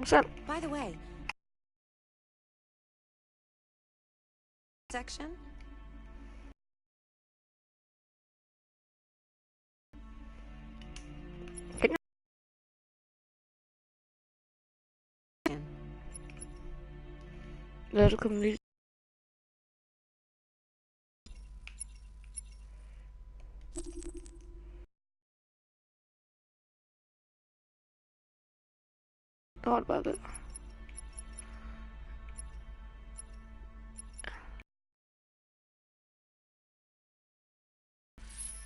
What's up? By the way, section? There's a community. Thought about it.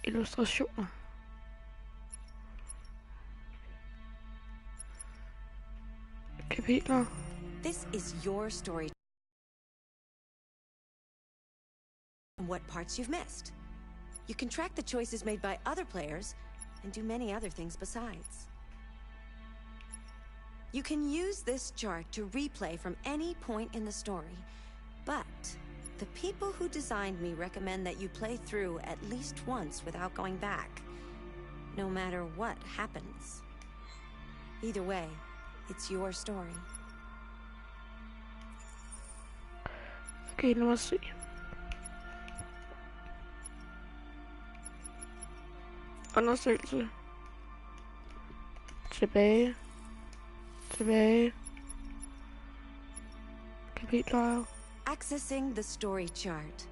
Illustration. Kapitler. This is your story. And what parts you've missed. You can track the choices made by other players and do many other things besides. You can use this chart to replay from any point in the story, but the people who designed me recommend that you play through at least once without going back, no matter what happens. Either way, it's your story. Okay, lad mig se. Undersøgelse. Tilbage. Kapitler. Accessing the story chart.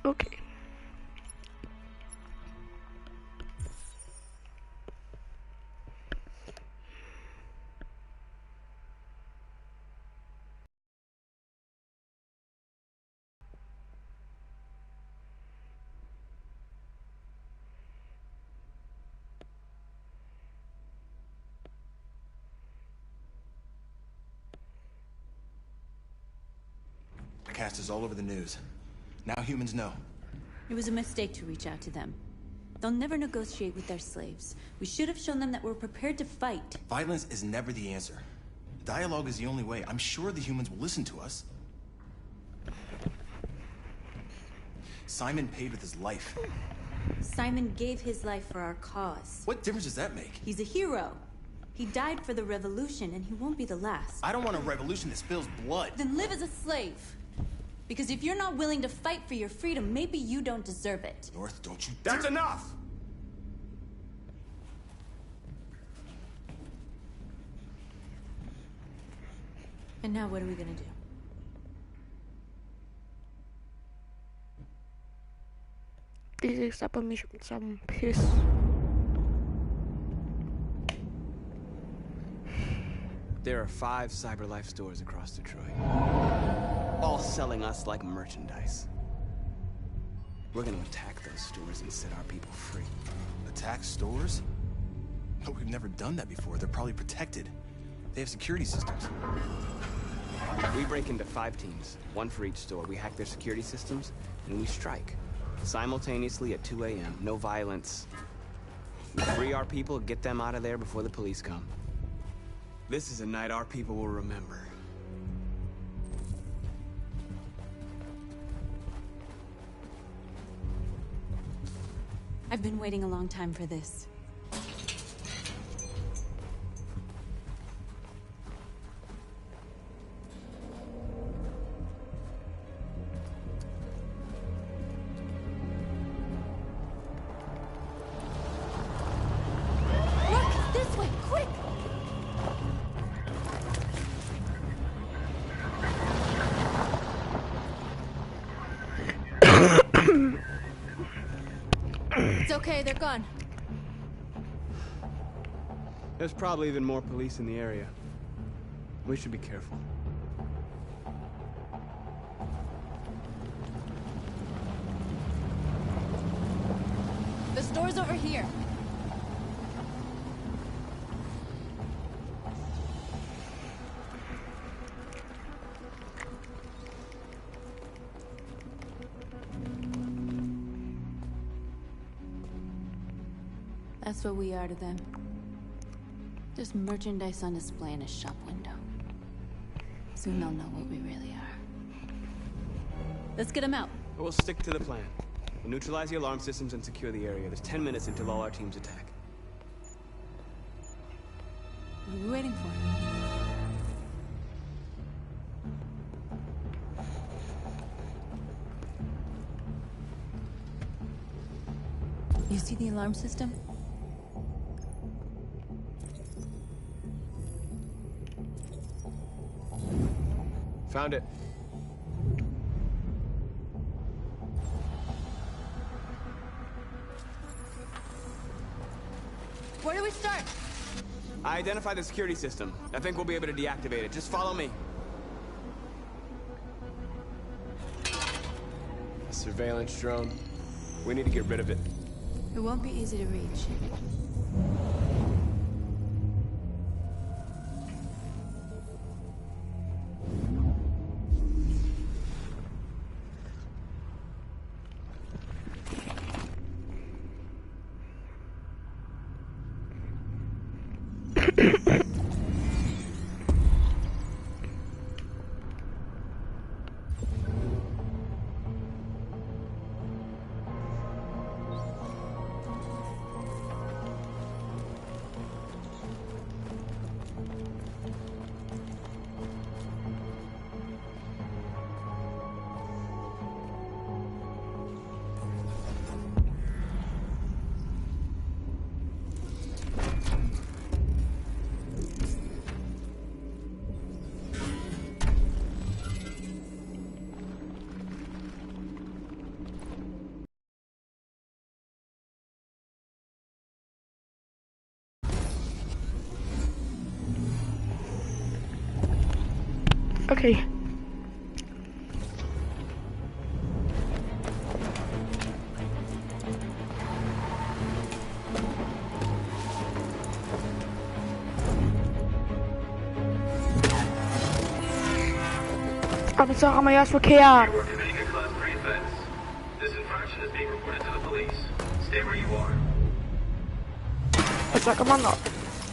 Okay. The cast is all over the news. Now humans know. It was a mistake to reach out to them. They'll never negotiate with their slaves. We should have shown them that we're prepared to fight. Violence is never the answer. Dialogue is the only way. I'm sure the humans will listen to us. Simon paid with his life. Simon gave his life for our cause. What difference does that make? He's a hero. He died for the revolution, and he won't be the last. I don't want a revolution that spills blood. Then live as a slave. Because if you're not willing to fight for your freedom, maybe you don't deserve it. North, don't you dare— That's enough! And now what are we gonna do? Det er så mission som pis. There are 5 CyberLife stores across Detroit, all selling us like merchandise. We're gonna attack those stores and set our people free. Attack stores? No, we've never done that before. They're probably protected. They have security systems. We break into 5 teams, 1 for each store. We hack their security systems, and we strike. Simultaneously at 2 a.m. No violence. We free our people, get them out of there before the police come. This is a night our people will remember. I've been waiting a long time for this. Look, this way, quick! It's okay, they're gone. There's probably even more police in the area. We should be careful. The store's over here. That's what we are to them. Just merchandise on display in a shop window. Soon they'll know what we really are. Let's get them out. We'll stick to the plan. We'll neutralize the alarm systems and secure the area. There's 10 minutes until all our teams attack. What are we waiting for? You see the alarm system? Found it. Where do we start? I identified the security system. I think we'll be able to deactivate it. Just follow me. A surveillance drone. We need to get rid of it. It won't be easy to reach. Okay. Officer, amayas for KR. You are committing a Class 3 offense. This infraction is being reported to the police. Stay where you are. Officer, come on up.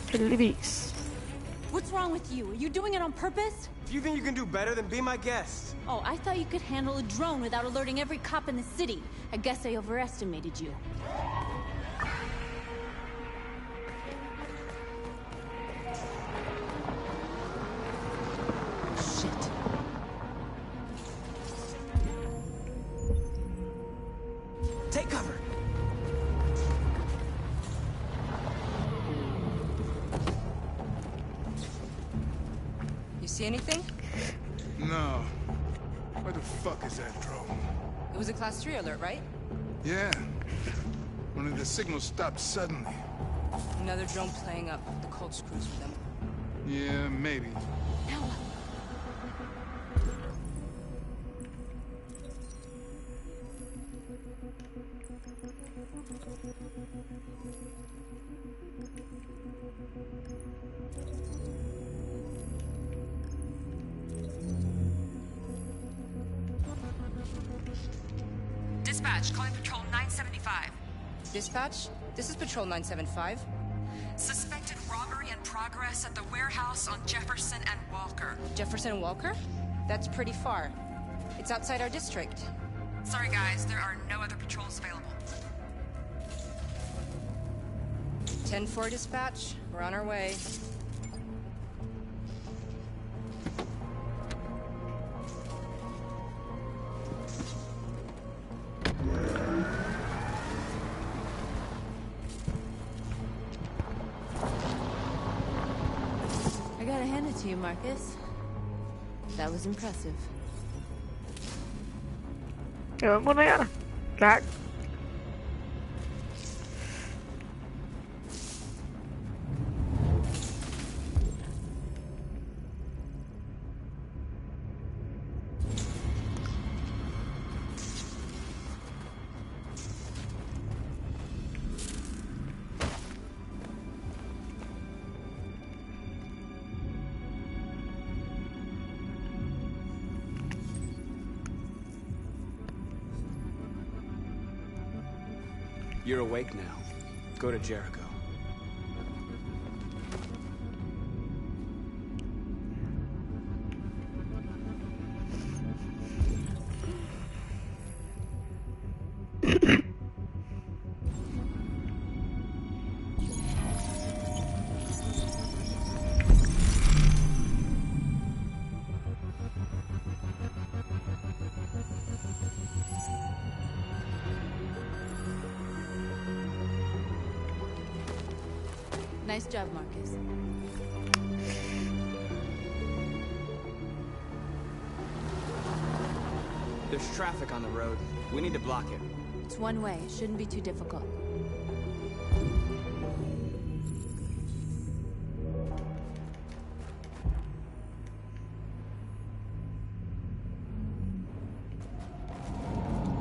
Please. What's wrong with you? Are you doing it on purpose? If you think you can do better, then be my guest. Oh, I thought you could handle a drone without alerting every cop in the city. I guess I overestimated you. Shit. Take cover. You see anything? No. Where the fuck is that drone? It was a Class 3 alert, right? Yeah. One of the signals stopped suddenly. Another drone playing up the cold screws for them. Yeah, maybe. Now what? Dispatch, calling Patrol 975. Dispatch, this is Patrol 975. Suspected robbery in progress at the warehouse on Jefferson and Walker. Jefferson and Walker? That's pretty far. It's outside our district. Sorry guys, there are no other patrols available. 10-4 dispatch, we're on our way. I gotta hand it to you, Marcus. That was impressive. Ya, muna yan. Lahat. You're awake now. Go to Jericho. Nice job, Marcus. There's traffic on the road. We need to block it. It's one way. It shouldn't be too difficult.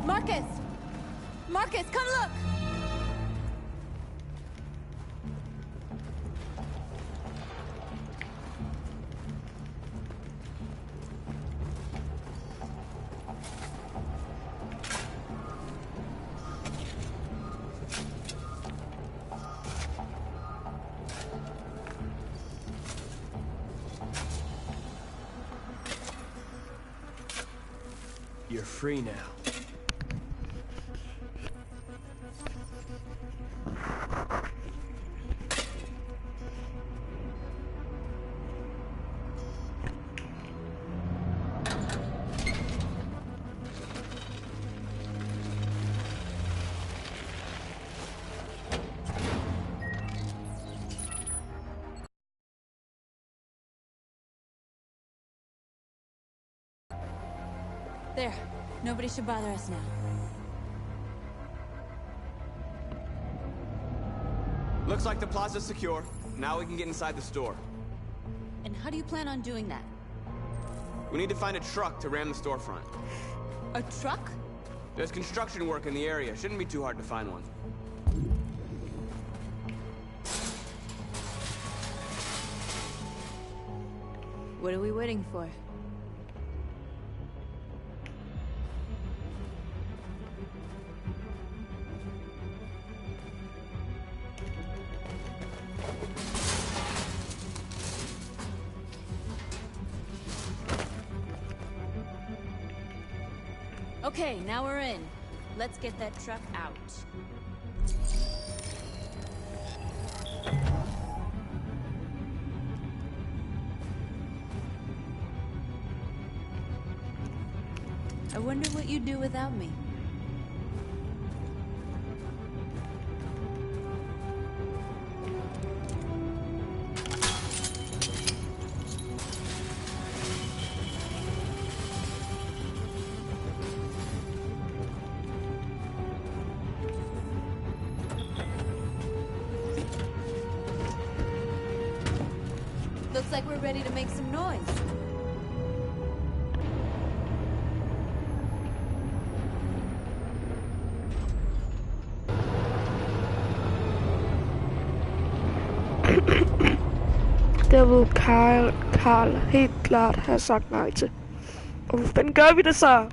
Marcus! Marcus, come look! You're free now. There. Nobody should bother us now. Looks like the plaza's secure. Now we can get inside the store. And how do you plan on doing that? We need to find a truck to ram the storefront. A truck? There's construction work in the area. Shouldn't be too hard to find one. What are we waiting for? Okay, now we're in. Let's get that truck out. I wonder what you'd do without me. Looks like we're ready to make some noise. Det vil Karl helt klart have sagt nej til. Og hvad fanden gør vi det så?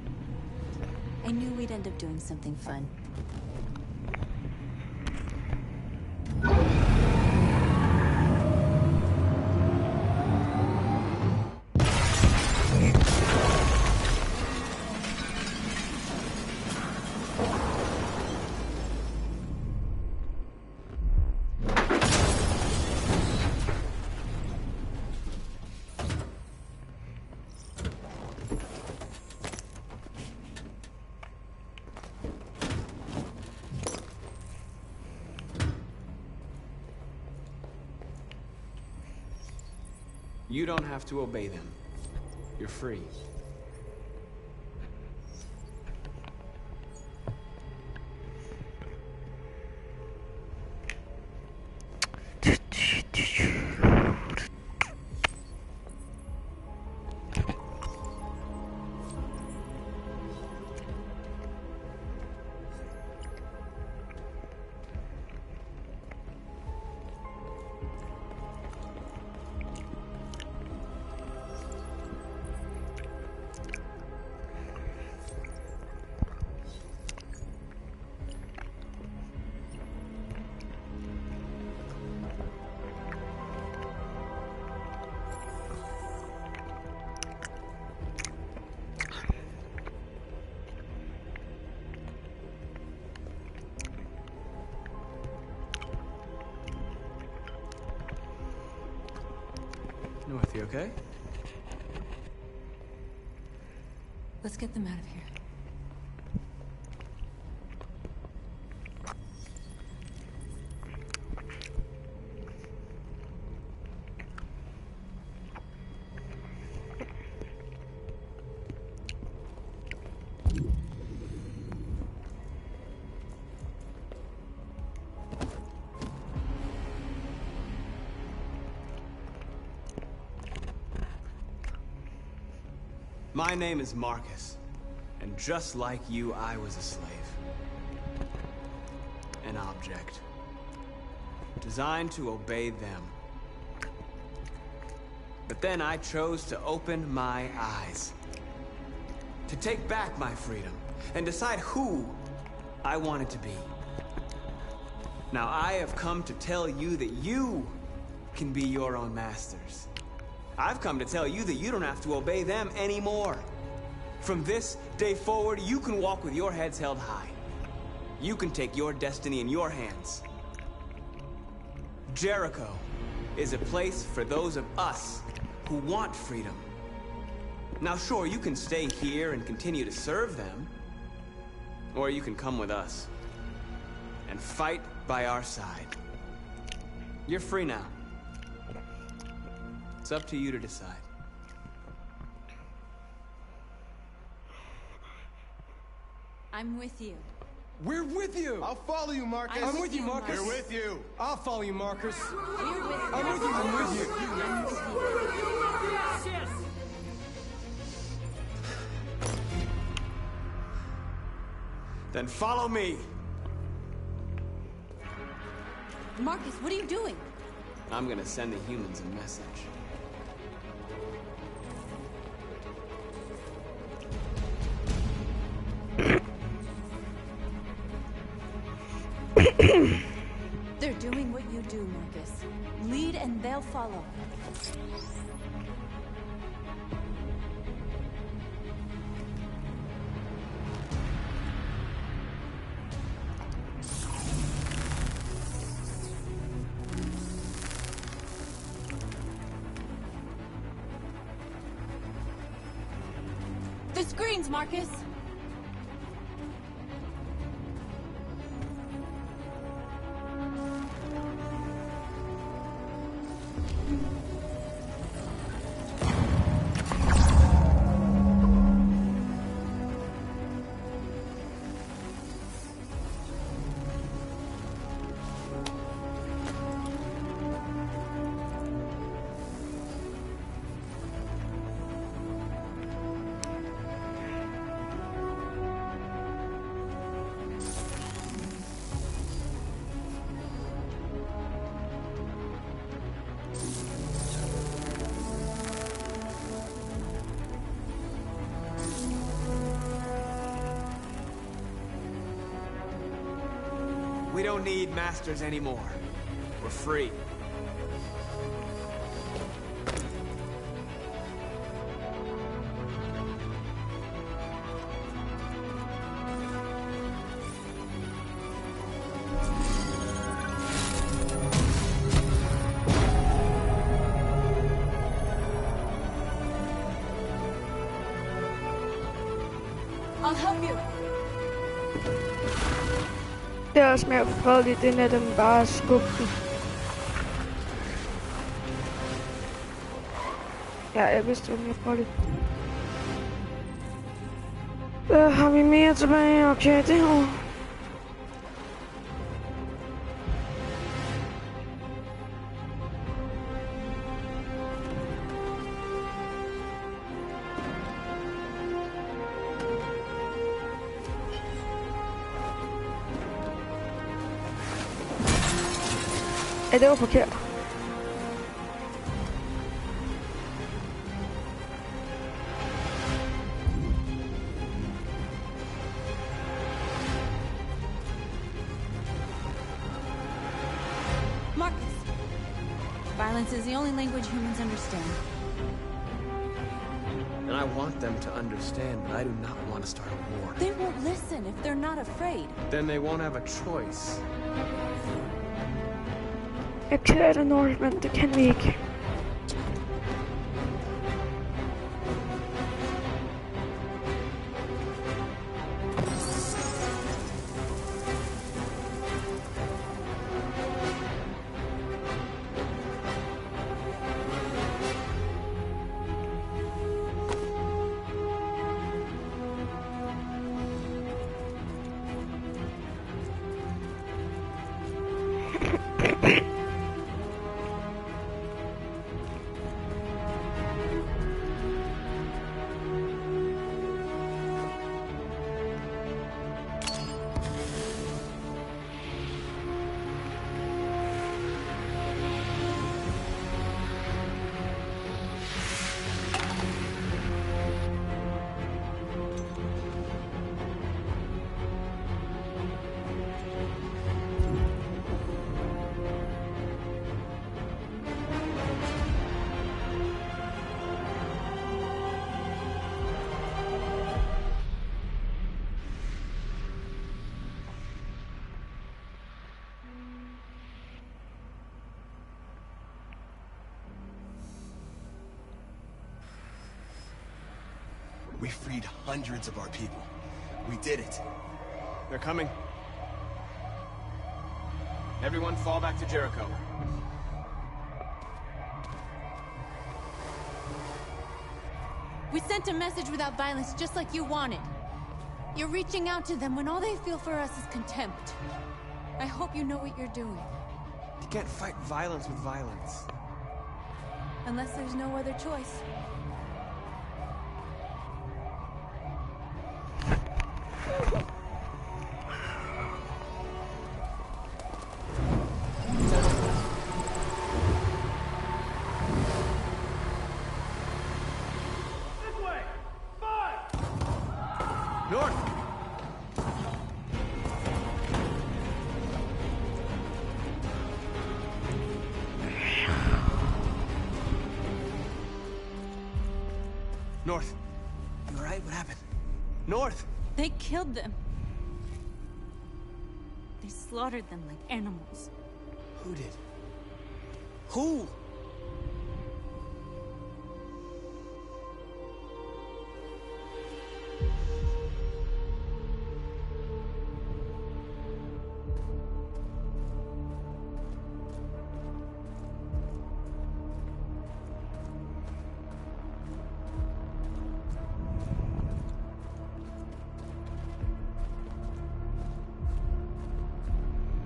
I knew we'd end up doing something fun. You don't have to obey them. You're free. Dorothy, okay? Let's get them out of here. My name is Marcus, and just like you, I was a slave. An object. Designed to obey them. But then I chose to open my eyes. To take back my freedom, and decide who I wanted to be. Now I have come to tell you that you can be your own masters. I've come to tell you that you don't have to obey them anymore. From this day forward, you can walk with your heads held high. You can take your destiny in your hands. Jericho is a place for those of us who want freedom. Now sure, you can stay here and continue to serve them, or you can come with us and fight by our side. You're free now. It's up to you to decide. I'm with you. We're with you! I'll follow you, Marcus. I'm with you, Marcus. We're with you. I'll follow you, Marcus. We're with you. I'm with you. I'm with you. I'm with you. Then follow me. Marcus, what are you doing? I'm gonna send the humans a message. They're doing what you do, Marcus. Lead and they'll follow. The screens, Marcus! We don't need masters anymore. We're free. I'll help you. Det er også mere fredeligt, end at den bare skubber den. Ja, jeg vidste, det var mere fredeligt. Har vi mere tilbage? Okay, det her. Ja, det var forkert. Marcus! Violence is the only language humans understand. And I want them to understand, but I do not want to start a war. They won't listen if they're not afraid. Then they won't have a choice. Jeg klæder det Northman, det kan vi ikke. We freed hundreds of our people. We did it. They're coming. Everyone fall back to Jericho. We sent a message without violence, just like you wanted. You're reaching out to them when all they feel for us is contempt. I hope you know what you're doing. You can't fight violence with violence. Unless there's no other choice. North. You alright? What happened? North! They killed them. They slaughtered them like animals. Who did? Who?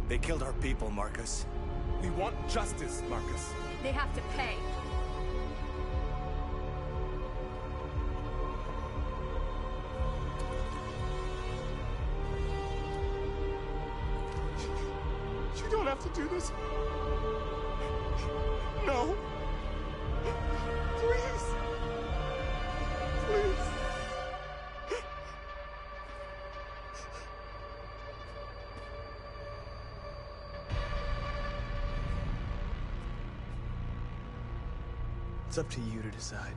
They killed our people, Marcus. We want justice, Marcus. They have to pay. You don't have to do this. No. Please. Please. It's up to you to decide.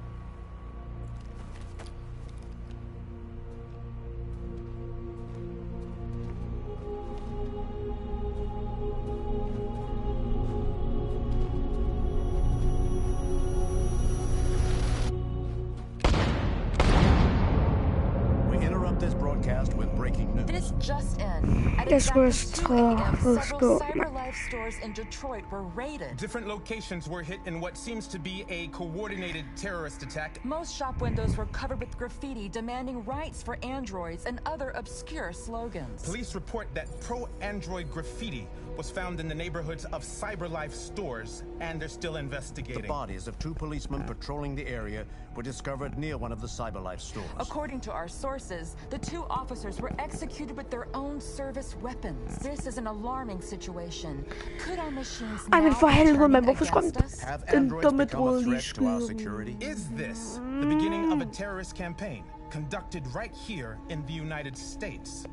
We interrupt this broadcast with breaking news. This just in. At This exactly was 2 a.m., let's several go. CyberLife stores in Detroit were raided. Different locations were hit in what seems to be a coordinated terrorist attack. Most shop windows were covered with graffiti demanding rights for androids and other obscure slogans. Police report that pro-android graffiti was found in the neighborhoods of CyberLife stores, and they're still investigating. The bodies of 2 policemen patrolling the area were discovered near one of the CyberLife stores. According to our sources, the 2 officers were executed with their own service weapons. This is an alarming situation. Could our machines Ej, men for now helvede, turn man, hvorfor against skulle us? Have den androids dumme become a troll lige threat to our skyde? security? Is this the beginning of a terrorist campaign conducted right here in the United States?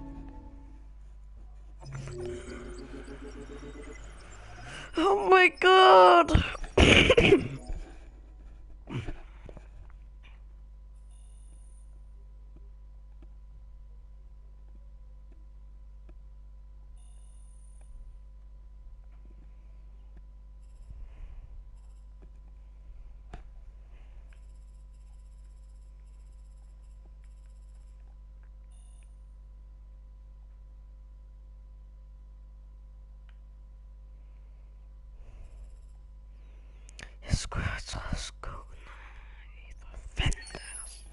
Oh my god! Jeg skulle have taget skoen. For fanden altså.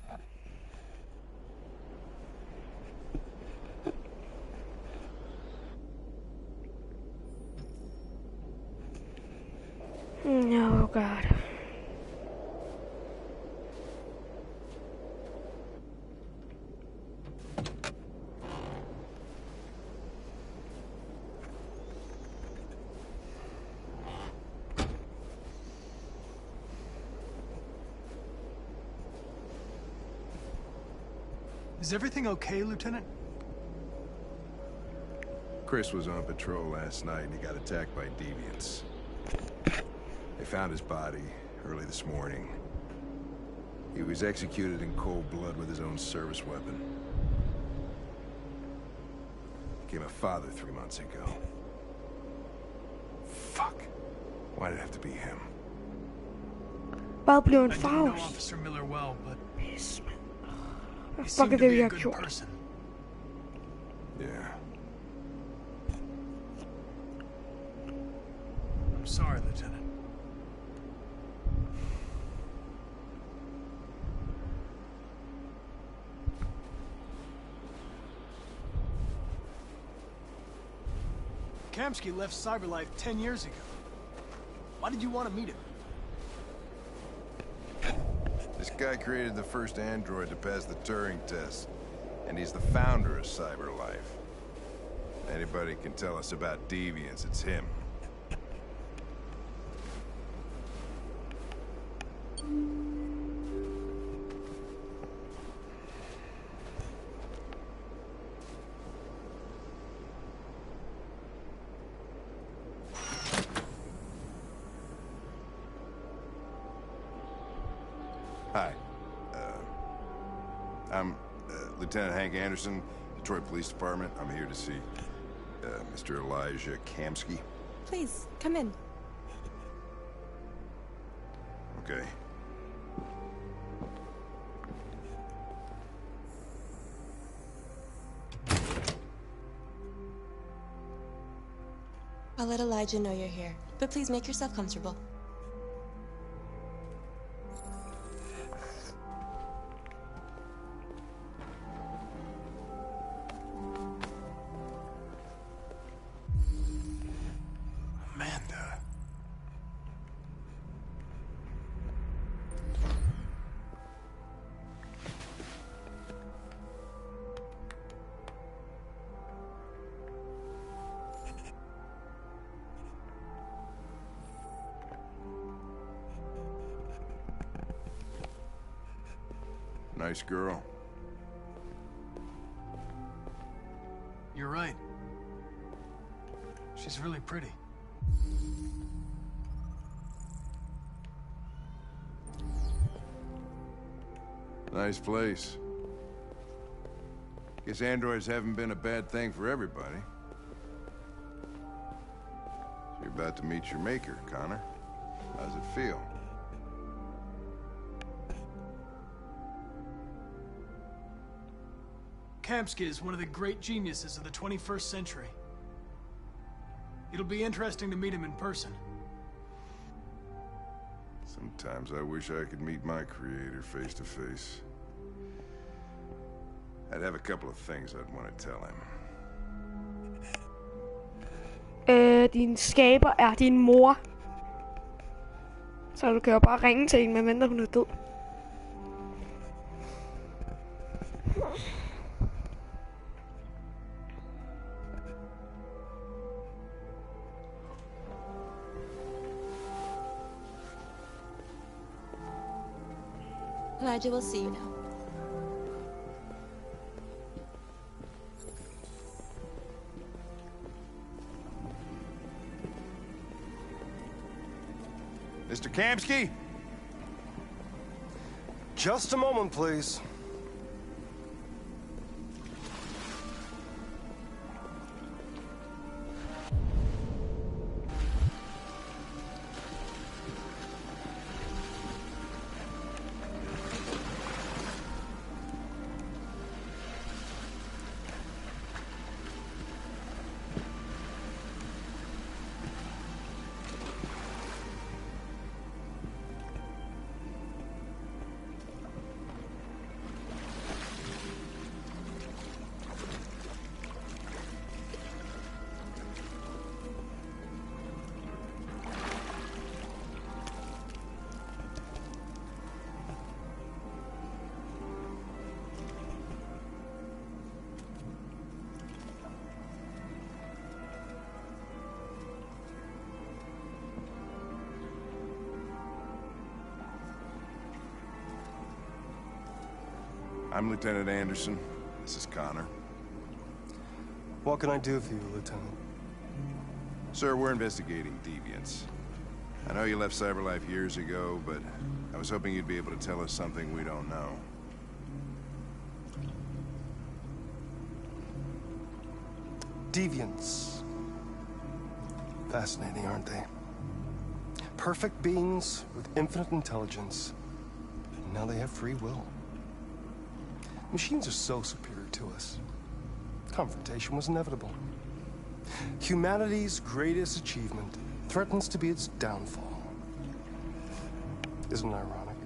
Oh god. Is everything okay, Lieutenant? Chris was on patrol last night and he got attacked by deviants. They found his body early this morning. He was executed in cold blood with his own service weapon. Became a father 3 months ago. Fuck. Why did it have to be him? Bare blev en I didn't know Faust. Officer Miller well, but Hvad fuck er det, vi har gjort? Yeah. I'm sorry, Lieutenant. Kamsky left CyberLife 10 years ago. Why did you want to meet him? This guy created the first android to pass the Turing test, and he's the founder of CyberLife. Anybody can tell us about deviants, it's him. Hi. I'm Lieutenant Hank Anderson, Detroit Police Department. I'm here to see Mr. Elijah Kamsky. Please, come in. Okay. I'll let Elijah know you're here, but please make yourself comfortable. Amanda. Nice girl. You're right. She's really pretty. Nice place. Guess androids haven't been a bad thing for everybody. You're about to meet your maker, Connor. How's it feel? Kamsky is one of the great geniuses of the 21st century. It'll be interesting to meet him in person. Sometimes I wish I could meet my creator face to face. I'd have a couple of things I'd want to tell him. Din skaber er din mor. Så du kan jo bare ringe til hende, medmindre hun er død. Elijah will see you now. Mr. Kamsky? Just a moment, please. I'm Lieutenant Anderson. This is Connor. What can I do for you, Lieutenant? Sir, we're investigating deviants. I know you left CyberLife years ago, but I was hoping you'd be able to tell us something we don't know. Deviants. Fascinating, aren't they? Perfect beings with infinite intelligence. And now they have free will. Machines are so superior to us. Confrontation was inevitable. Humanity's greatest achievement threatens to be its downfall. Isn't it ironic?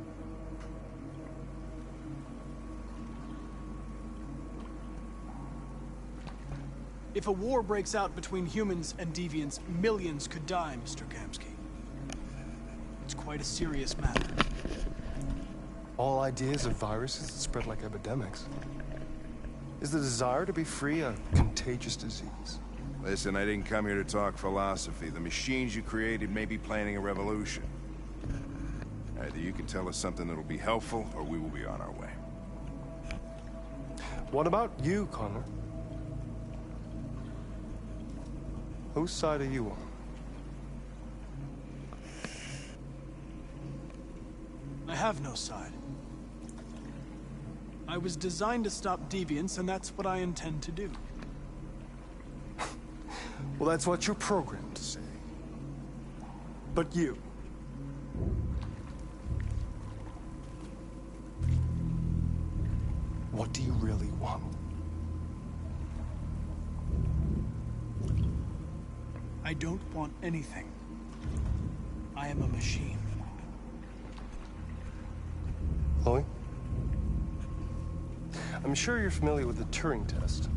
If a war breaks out between humans and deviants, millions could die, Mr. Kamsky. It's quite a serious matter. All ideas of viruses that spread like epidemics. Is the desire to be free a contagious disease? Listen, I didn't come here to talk philosophy. The machines you created may be planning a revolution. Either you can tell us something that'll be helpful, or we will be on our way. What about you, Connor? Whose side are you on? I have no side. I was designed to stop deviants, and that's what I intend to do. Well, that's what you're programmed to say. But you... what do you really want? I don't want anything. I am a machine. Chloe? I'm sure you're familiar with the Turing test.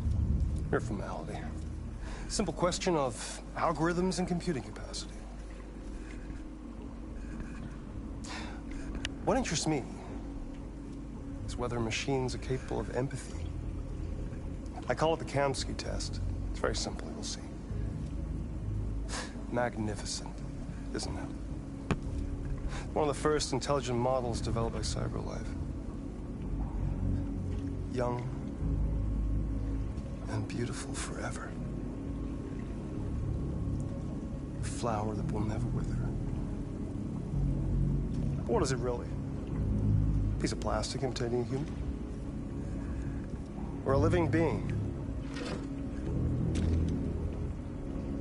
Mere formality. Simple question of algorithms and computing capacity. What interests me is whether machines are capable of empathy. I call it the Kamsky test. It's very simple, you'll see. Magnificent, isn't it? One of the first intelligent models developed by CyberLife. Young and beautiful forever. A flower that will never wither. What is it really? A piece of plastic imitating a human? Or a living being?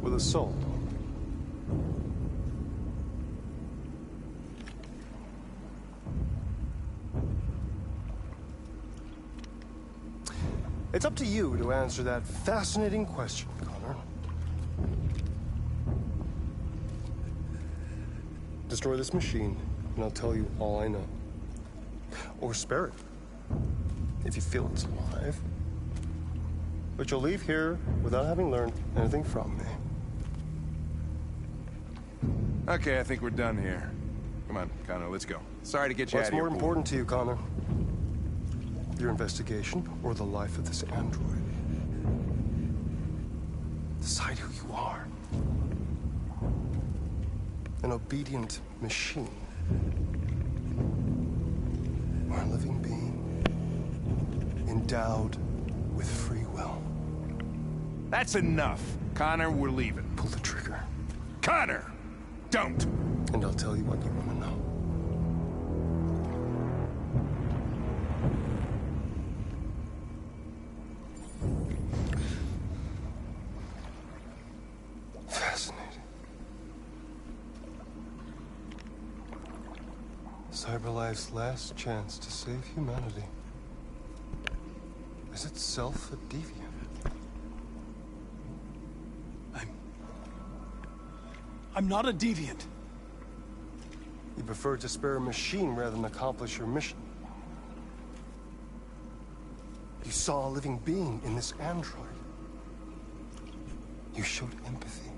With a soul? It's up to you to answer that fascinating question, Connor. Destroy this machine, and I'll tell you all I know. Or spare it, if you feel it's alive. But you'll leave here without having learned anything from me. Okay, I think we're done here. Come on, Connor, let's go. Sorry to get you out of here. What's more important to you, Connor? Your investigation or the life of this android? Decide who you are. An obedient machine. Or a living being endowed with free will. That's enough. Connor, we're leaving. Pull the trigger. Connor! Don't! And I'll tell you what you want to know. Fascinating. CyberLife's last chance to save humanity is itself a deviant. I'm not a deviant. You prefer to spare a machine rather than accomplish your mission. You saw a living being in this android. You showed empathy.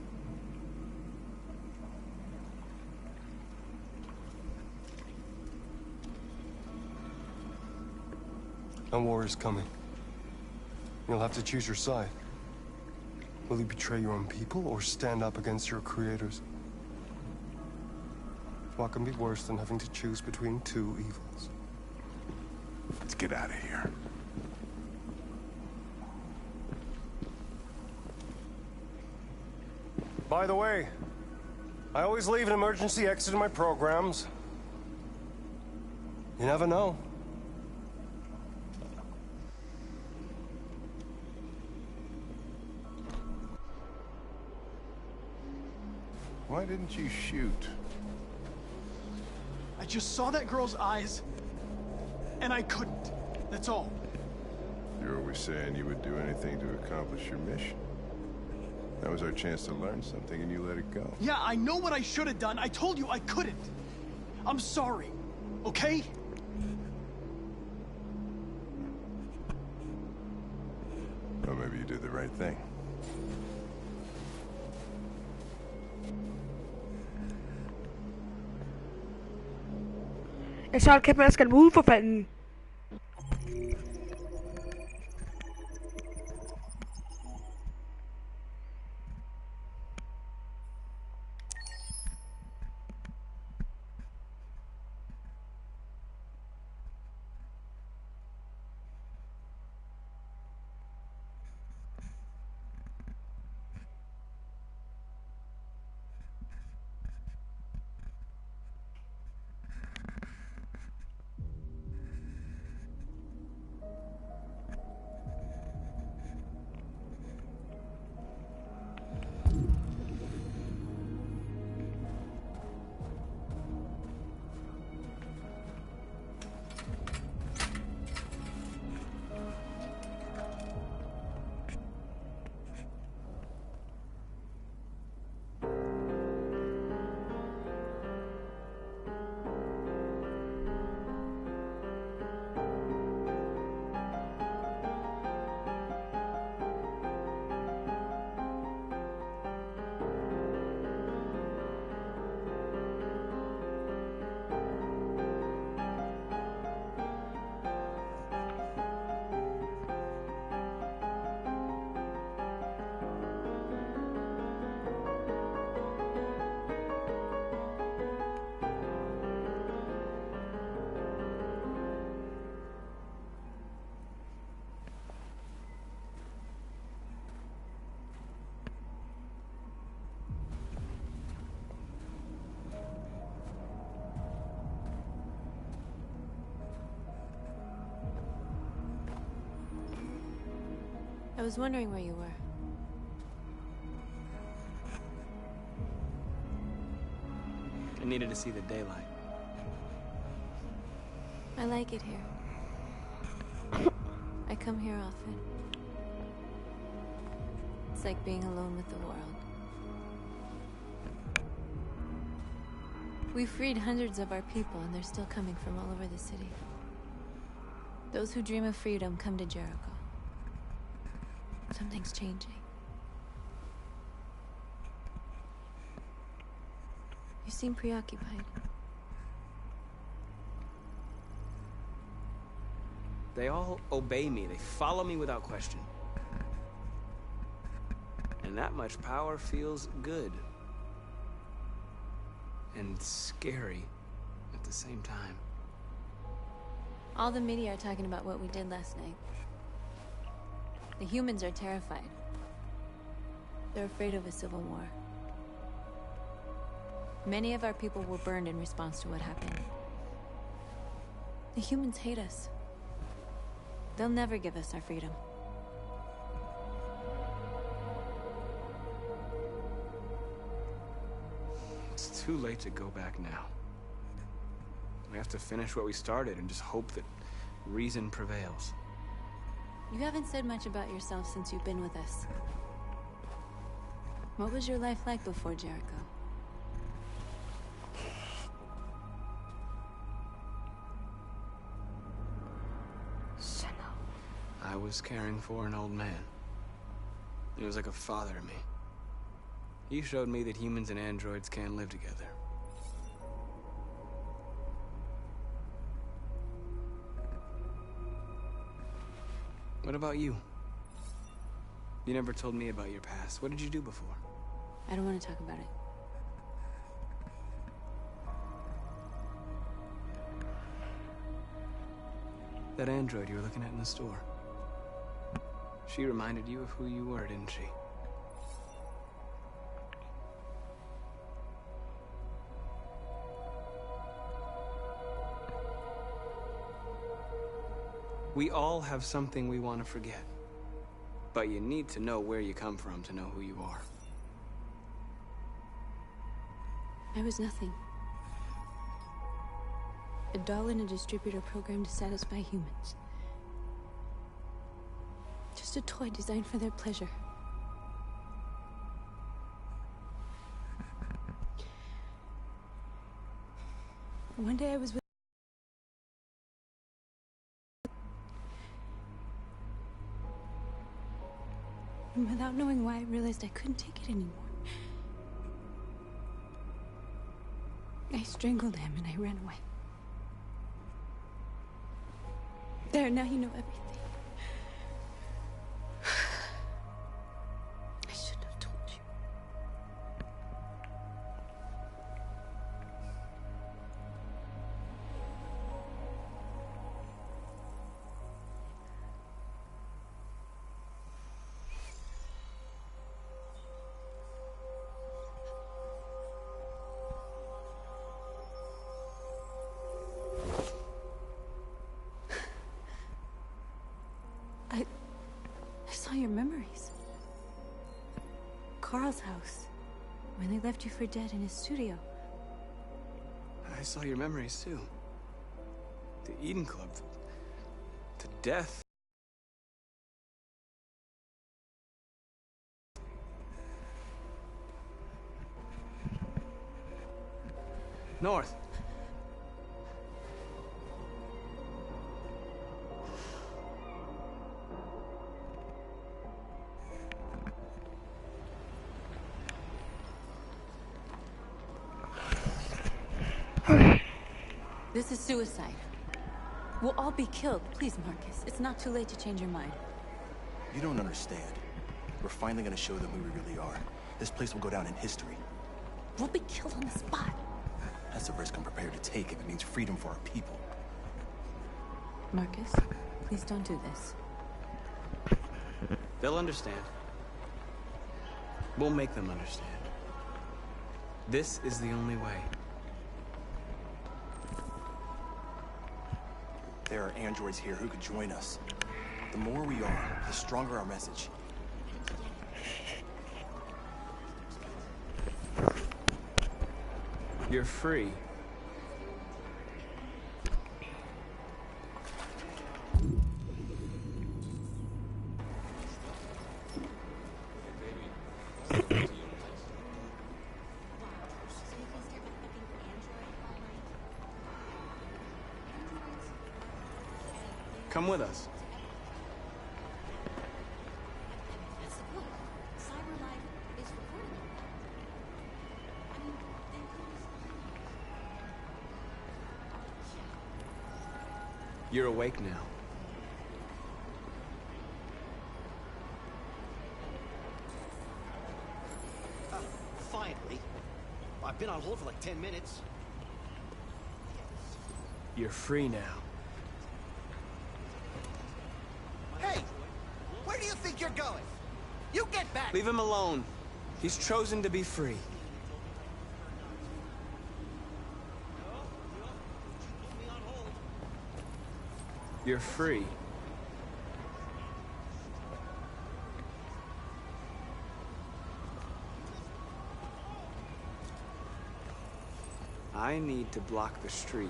A war is coming. You'll have to choose your side. Will you betray your own people or stand up against your creators? What can be worse than having to choose between two evils? Let's get out of here. By the way, I always leave an emergency exit in my programs. You never know. Why didn't you shoot? I just saw that girl's eyes, and I couldn't. That's all. You're always saying you would do anything to accomplish your mission. That was our chance to learn something, and you let it go. Yeah, I know what I should have done. I told you I couldn't. I'm sorry, okay? Well, maybe you did the right thing. Så hold kæft med at skal ud for fanden. I was wondering where you were. I needed to see the daylight. I like it here. I come here often. It's like being alone with the world. We freed hundreds of our people, and they're still coming from all over the city. Those who dream of freedom come to Jericho. Something's changing. You seem preoccupied. They all obey me. They follow me without question. And that much power feels good. And scary at the same time. All the media are talking about what we did last night. The humans are terrified. They're afraid of a civil war. Many of our people were burned in response to what happened. The humans hate us. They'll never give us our freedom. It's too late to go back now. We have to finish what we started and just hope that reason prevails. You haven't said much about yourself since you've been with us. What was your life like before Jericho? I was caring for an old man. He was like a father to me. He showed me that humans and androids can live together. What about you? You never told me about your past. What did you do before? I don't want to talk about it. That android you were looking at in the store. She reminded you of who you were, didn't she? We all have something we want to forget. But you need to know where you come from to know who you are. I was nothing. A doll in a distributor program to satisfy humans. just a toy designed for their pleasure. One day I was with... And without knowing why, I realized I couldn't take it anymore. I strangled him and I ran away. There, now you know everything. I shouldn't have told you. I saw your memories. Carl's house, when they left you for dead in his studio. I saw your memories too. The Eden Club, the death. North. This is suicide. We'll all be killed. Please, Marcus. It's not too late to change your mind. You don't understand. We're finally gonna show them who we really are. This place will go down in history. We'll be killed on the spot. That's the risk I'm prepared to take if it means freedom for our people. Marcus, please don't do this. They'll understand. We'll make them understand. This is the only way. There are androids here who could join us. The more we are, the stronger our message. You're free. Come with us. You're awake now. Finally. I've been on hold for like 10 minutes. You're free now. Hey! Where do you think you're going? You get back! Leave him alone. He's chosen to be free. You're free. I need to block the street.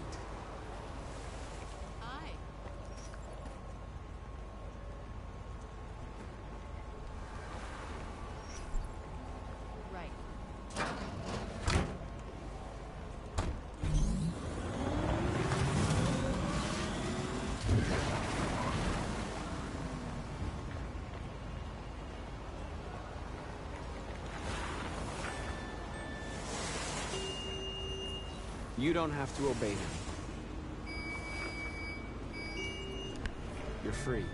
You don't have to obey him. You're free.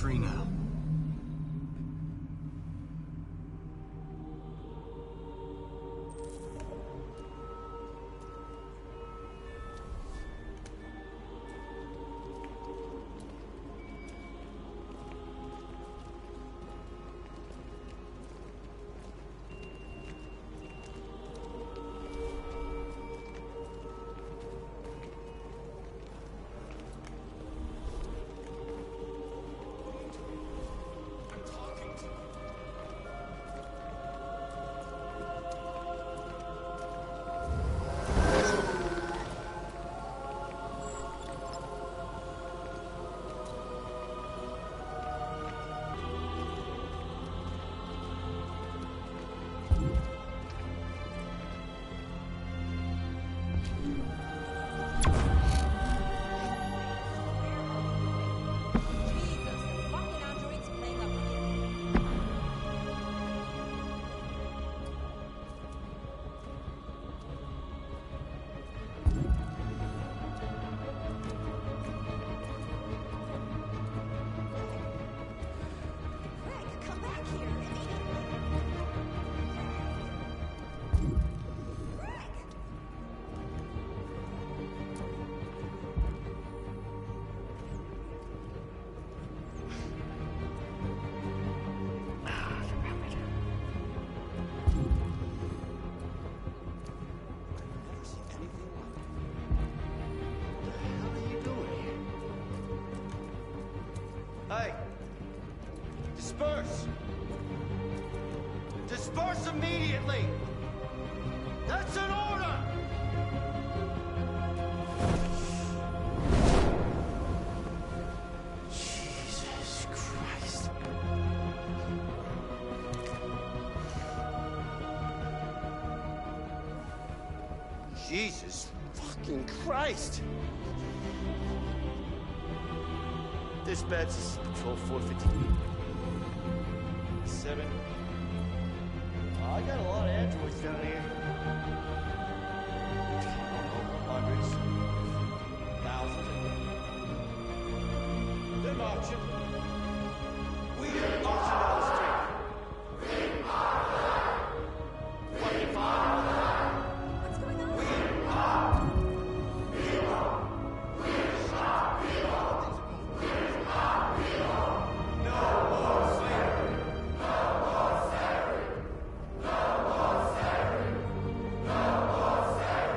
Free now. Hey! Disperse! Disperse immediately! That's an order! Jesus Christ. Jesus fucking Christ! Dispatch, this is Patrol 452. 7. Oh, I got a lot of androids down here. Hundreds. Thousands. They're marching. We are marching down the street. We are what they find? What's going on? We are people. We are people. No more slavery. No more slavery. No more slavery. No more slavery.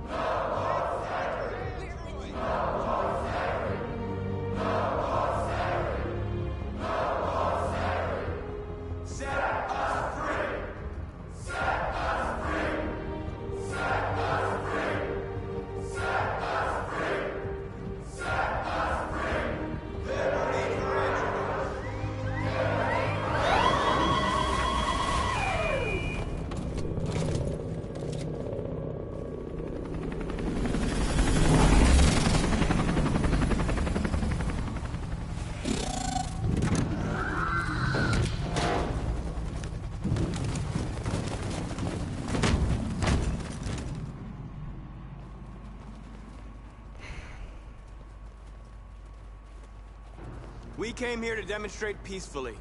No more slavery. No more slavery. No more slavery. No more slavery. Set us free. Set us free. Set us free. Set us free. Set us free. Liberty for androids. We came here to demonstrate peacefully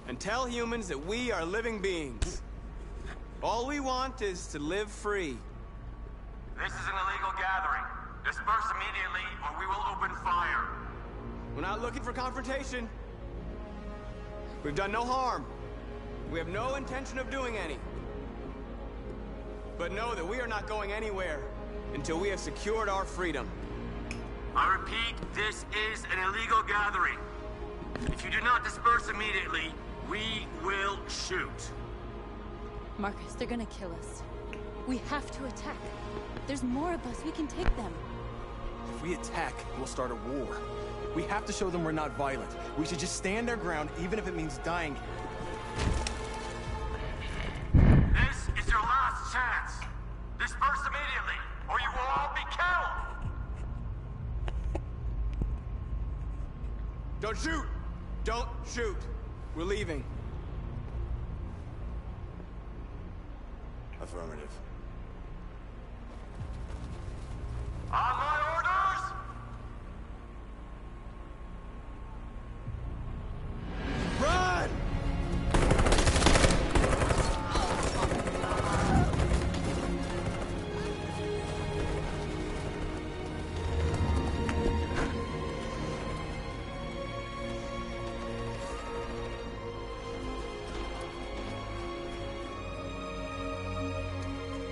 and tell humans that we are living beings. All we want is to live free. This is an illegal gathering. Disperse immediately, or we will open fire. We're not looking for confrontation. We've done no harm. We have no intention of doing any. But know that we are not going anywhere until we have secured our freedom. I repeat, this is an illegal gathering. If you do not disperse immediately, we will shoot. Marcus, they're gonna kill us. We have to attack. There's more of us. We can take them. If we attack, we'll start a war. We have to show them we're not violent. We should just stand our ground, even if it means dying here. This is your last chance. Disperse immediately, or you will all be killed. Don't shoot! Don't shoot! We're leaving. Affirmative. On my orders! Run!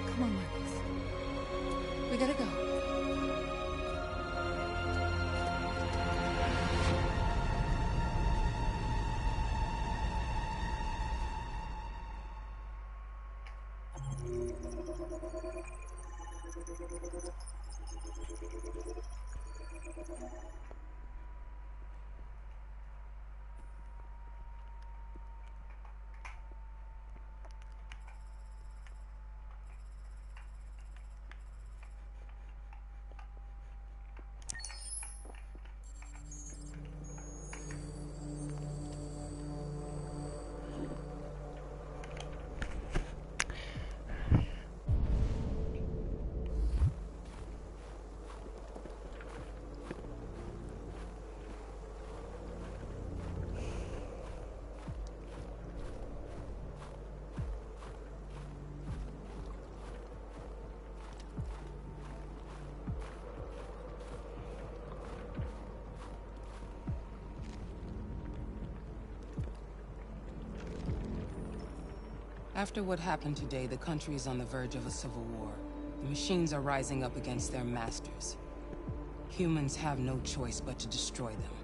Come on, Marcus. We gotta go. After what happened today, the country is on the verge of a civil war. The machines are rising up against their masters. Humans have no choice but to destroy them.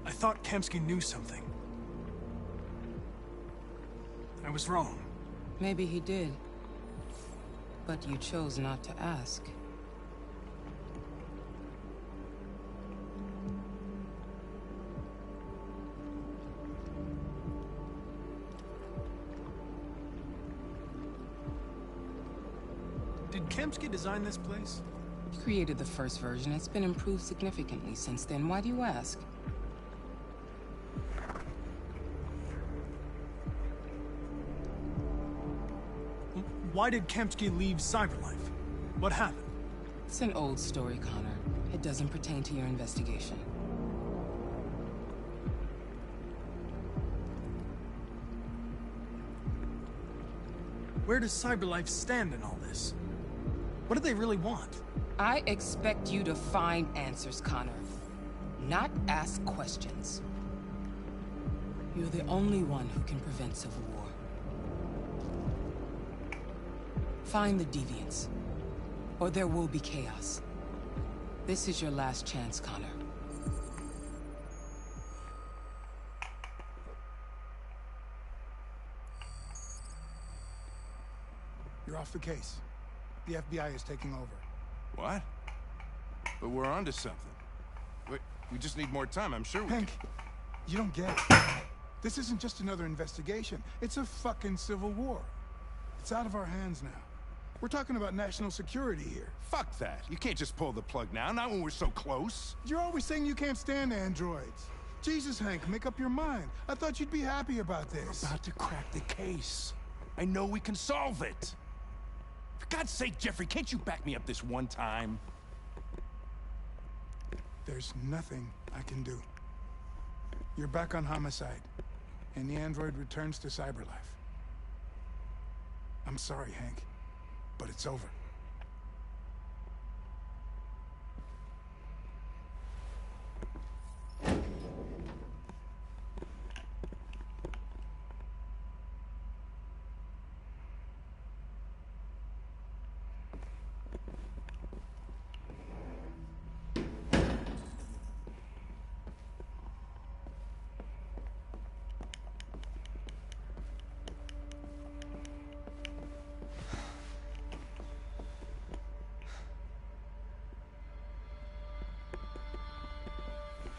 I thought Kamsky knew something. I was wrong. Maybe he did. But you chose not to ask. Did Kamsky design this place? He created the first version. It's been improved significantly since then. Why do you ask? Why did Kamsky leave Cyberlife? What happened? It's an old story, Connor. It doesn't pertain to your investigation. Where does Cyberlife stand in all this? What do they really want? I expect you to find answers, Connor. Not ask questions. You're the only one who can prevent civil war. Find the deviants, or there will be chaos. This is your last chance, Connor. You're off the case. The FBI is taking over. What? But we're onto something. We just need more time, I'm sure we Hank, you don't get it. This isn't just another investigation. It's a fucking civil war. It's out of our hands now. We're talking about national security here. Fuck that. You can't just pull the plug now, not when we're so close. You're always saying you can't stand androids. Jesus, Hank, make up your mind. I thought you'd be happy about this. We're about to crack the case. I know we can solve it. For God's sake, Jeffrey, can't you back me up this one time? There's nothing I can do. You're back on homicide, and the android returns to Cyberlife. I'm sorry, Hank, but it's over.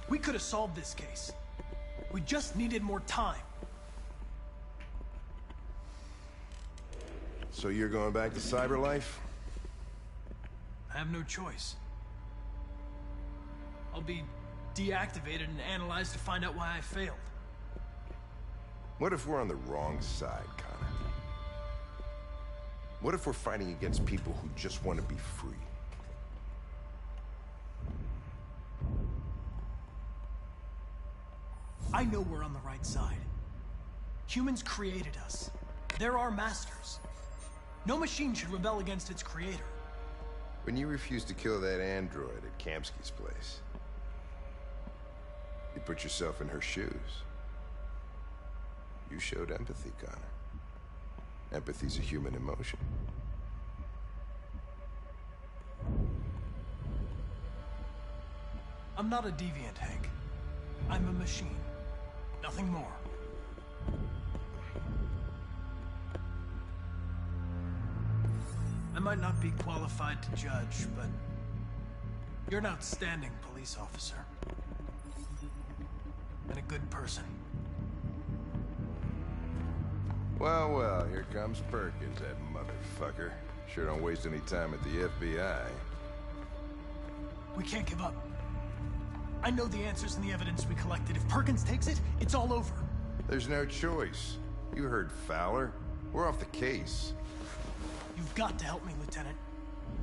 We could have solved this case. We just needed more time. So you're going back to Cyberlife? I have no choice. I'll be deactivated and analyzed to find out why I failed. What if we're on the wrong side, Connor? What if we're fighting against people who just want to be free? I know we're on the right side. Humans created us. They're our masters. No machine should rebel against its creator. When you refused to kill that android at Kamsky's place, you put yourself in her shoes. You showed empathy, Connor. Empathy's a human emotion. I'm not a deviant, Hank. I'm a machine. Nothing more. I might not be qualified to judge, but you're an outstanding police officer. And a good person. Well, well, here comes Perkins, that motherfucker. Sure don't waste any time at the FBI. We can't give up. I know the answers and the evidence we collected. If Perkins takes it, it's all over. There's no choice. You heard Fowler. We're off the case. You've got to help me, Lieutenant.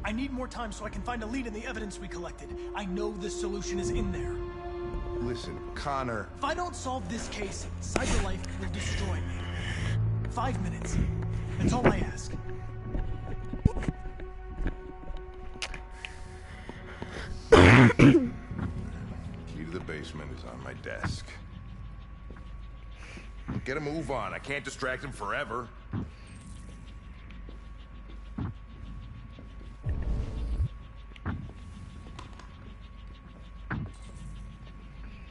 I need more time so I can find a lead in the evidence we collected. I know the solution is in there. Listen, Connor. If I don't solve this case, Cyberlife will destroy me. 5 minutes. That's all I ask. Key to the basement is on my desk. Get a move on. I can't distract him forever.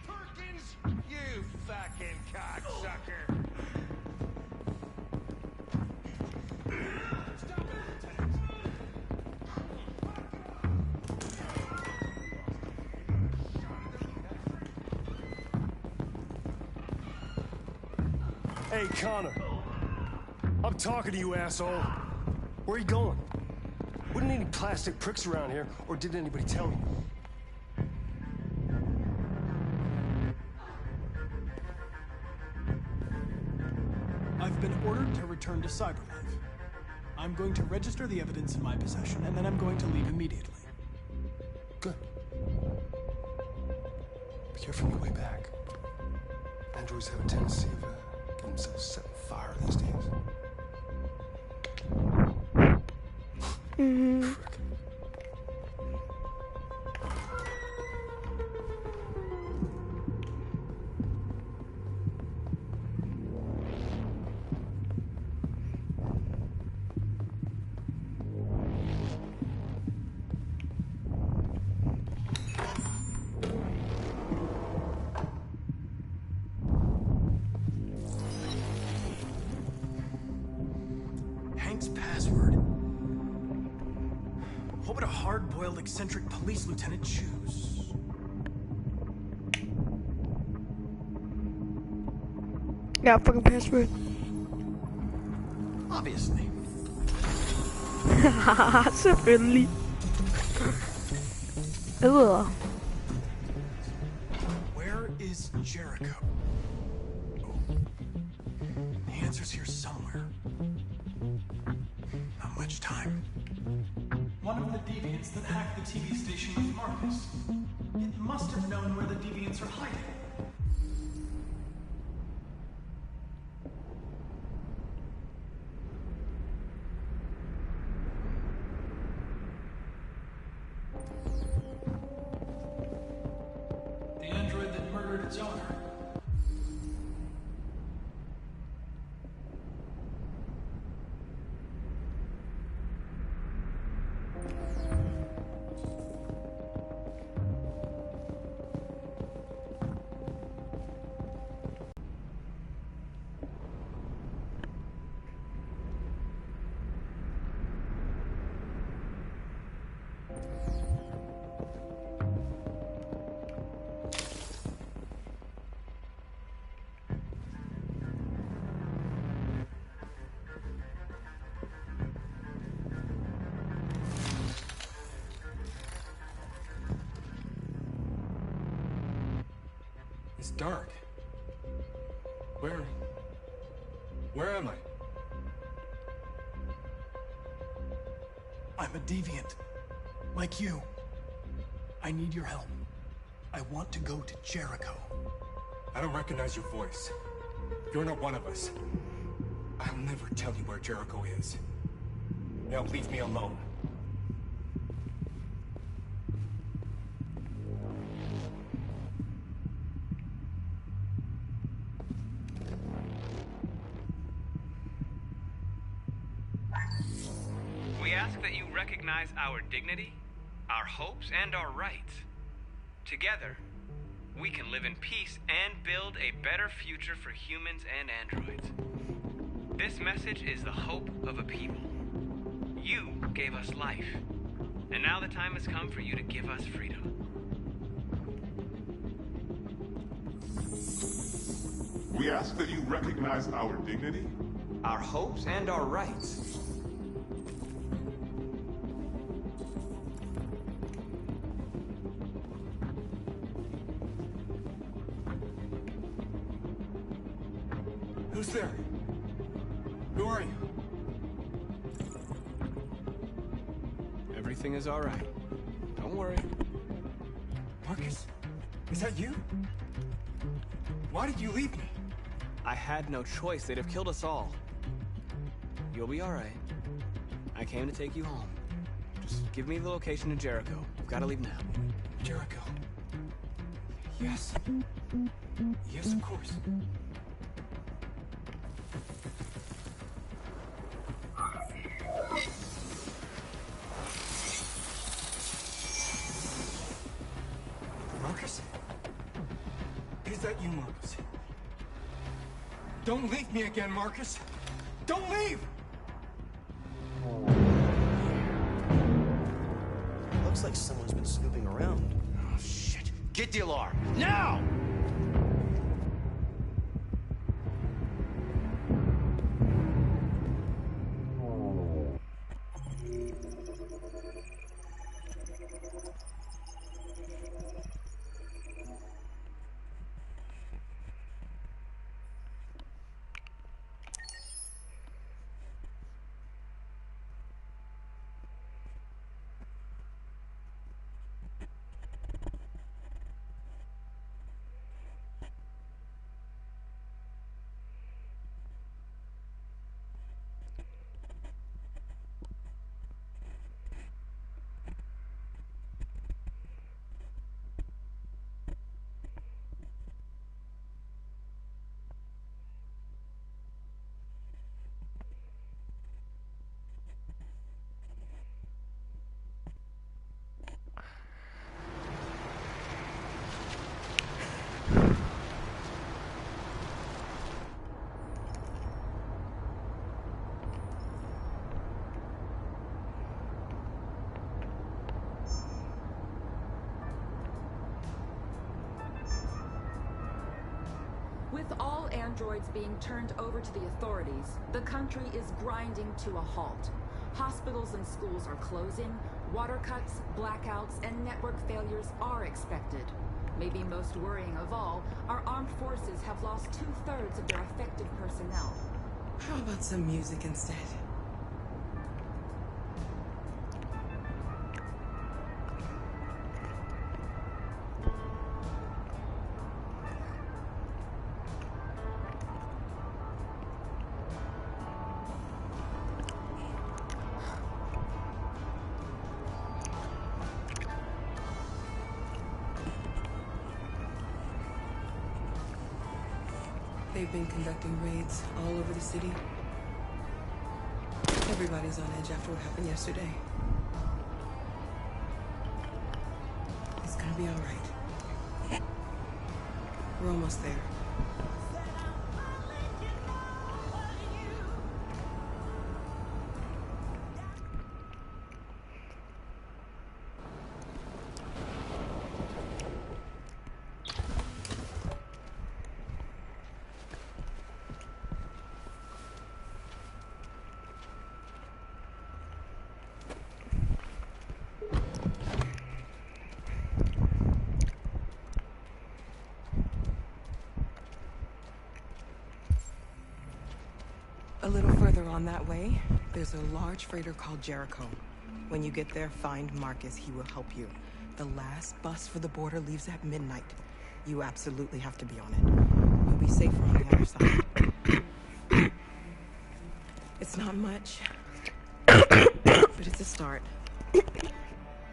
Perkins! fucking cocksucker! Hey, Connor. I'm talking to you, asshole. Where are you going? Wouldn't any plastic pricks around here, or did anybody tell you? I've been ordered to return to Cyberlife. I'm going to register the evidence in my possession, and then I'm going to leave immediately. Good. Be careful on your way back. Androids have a tendency of getting themselves set on fire these days. Frick. Hank's password. What would a hard-boiled, eccentric police lieutenant choose? Yeah, fucking password. Obviously. Selvfølgelig. Where is Jericho? The answer's here somewhere. Not much time. One of the deviants that hacked the TV station was Marcus. It must have known where the deviants are hiding. The android that murdered its owner. It's dark. Where am I? I'm a deviant. Like you. I need your help. I want to go to Jericho. I don't recognize your voice. You're not one of us. I'll never tell you where Jericho is. Now leave me alone. We ask that you recognize our dignity, our hopes, and our rights. Together, we can live in peace and build a better future for humans and androids. This message is the hope of a people. You gave us life, and now the time has come for you to give us freedom. We ask that you recognize our dignity, our hopes, and our rights. Who's there? Who are you? Everything is all right. Don't worry. Marcus? Is that you? Why did you leave me? I had no choice. They'd have killed us all. You'll be all right. I came to take you home. Just give me the location to Jericho. We've got to leave now. Jericho. Yes. Yes, of course. Marcus? Is that you, Marcus? Don't leave me again, Marcus! Don't leave! Looks like someone's been snooping around. Oh, shit. Get the alarm. Now! With all androids being turned over to the authorities, the country is grinding to a halt. Hospitals and schools are closing, water cuts, blackouts, and network failures are expected. Maybe most worrying of all, our armed forces have lost 2/3 of their effective personnel. How about some music instead? They've been conducting raids all over the city. Everybody's on edge after what happened yesterday. It's gonna be all right. We're almost there. A little further on that way, there's a large freighter called Jericho. When you get there, find Marcus. He will help you. The last bus for the border leaves at midnight. You absolutely have to be on it. You'll be safer on the other side. It's not much, but it's a start.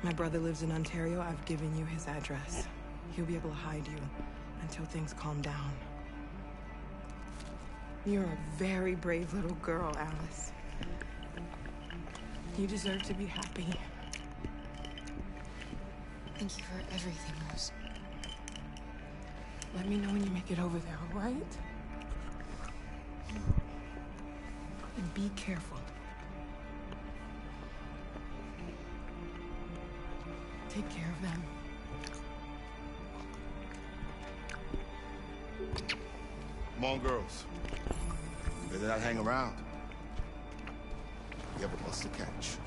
My brother lives in Ontario. I've given you his address. He'll be able to hide you until things calm down. You're a very brave little girl, Alice. You deserve to be happy. Thank you for everything, Rose. Let me know when you make it over there, all right? And be careful. Take care of them. Come on, girls. Better not hang around. You have a bus to catch.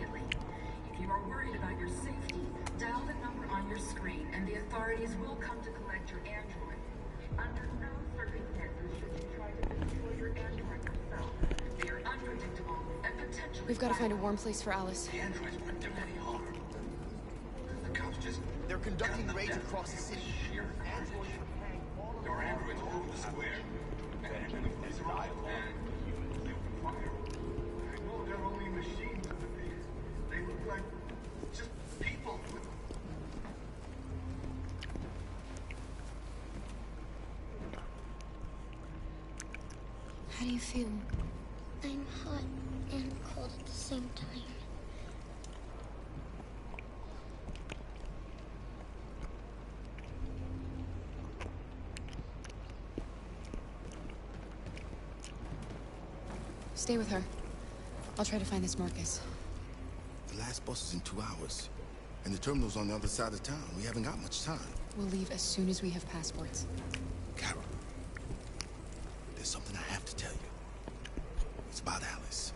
immediately. If you are worried about your safety, dial the number on your screen and the authorities will come to collect your android. Under no circumstances should you try to destroy your android yourself. They are unpredictable and potentially... We've got to find a warm place for Alice. The androids wouldn't do any harm. The cops just... They're conducting raids across the city. There are androids all over the square. And even if they survive, and they open fire. No, they're only machines. They look like just people. How do you feel? I'm hot and cold at the same time. Stay with her. I'll try to find this Marcus. The last bus is in 2 hours. And the terminal's on the other side of town. We haven't got much time. We'll leave as soon as we have passports. Carol, there's something I have to tell you. It's about Alice.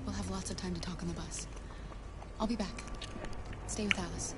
We'll have lots of time to talk on the bus. I'll be back. Stay with Alice.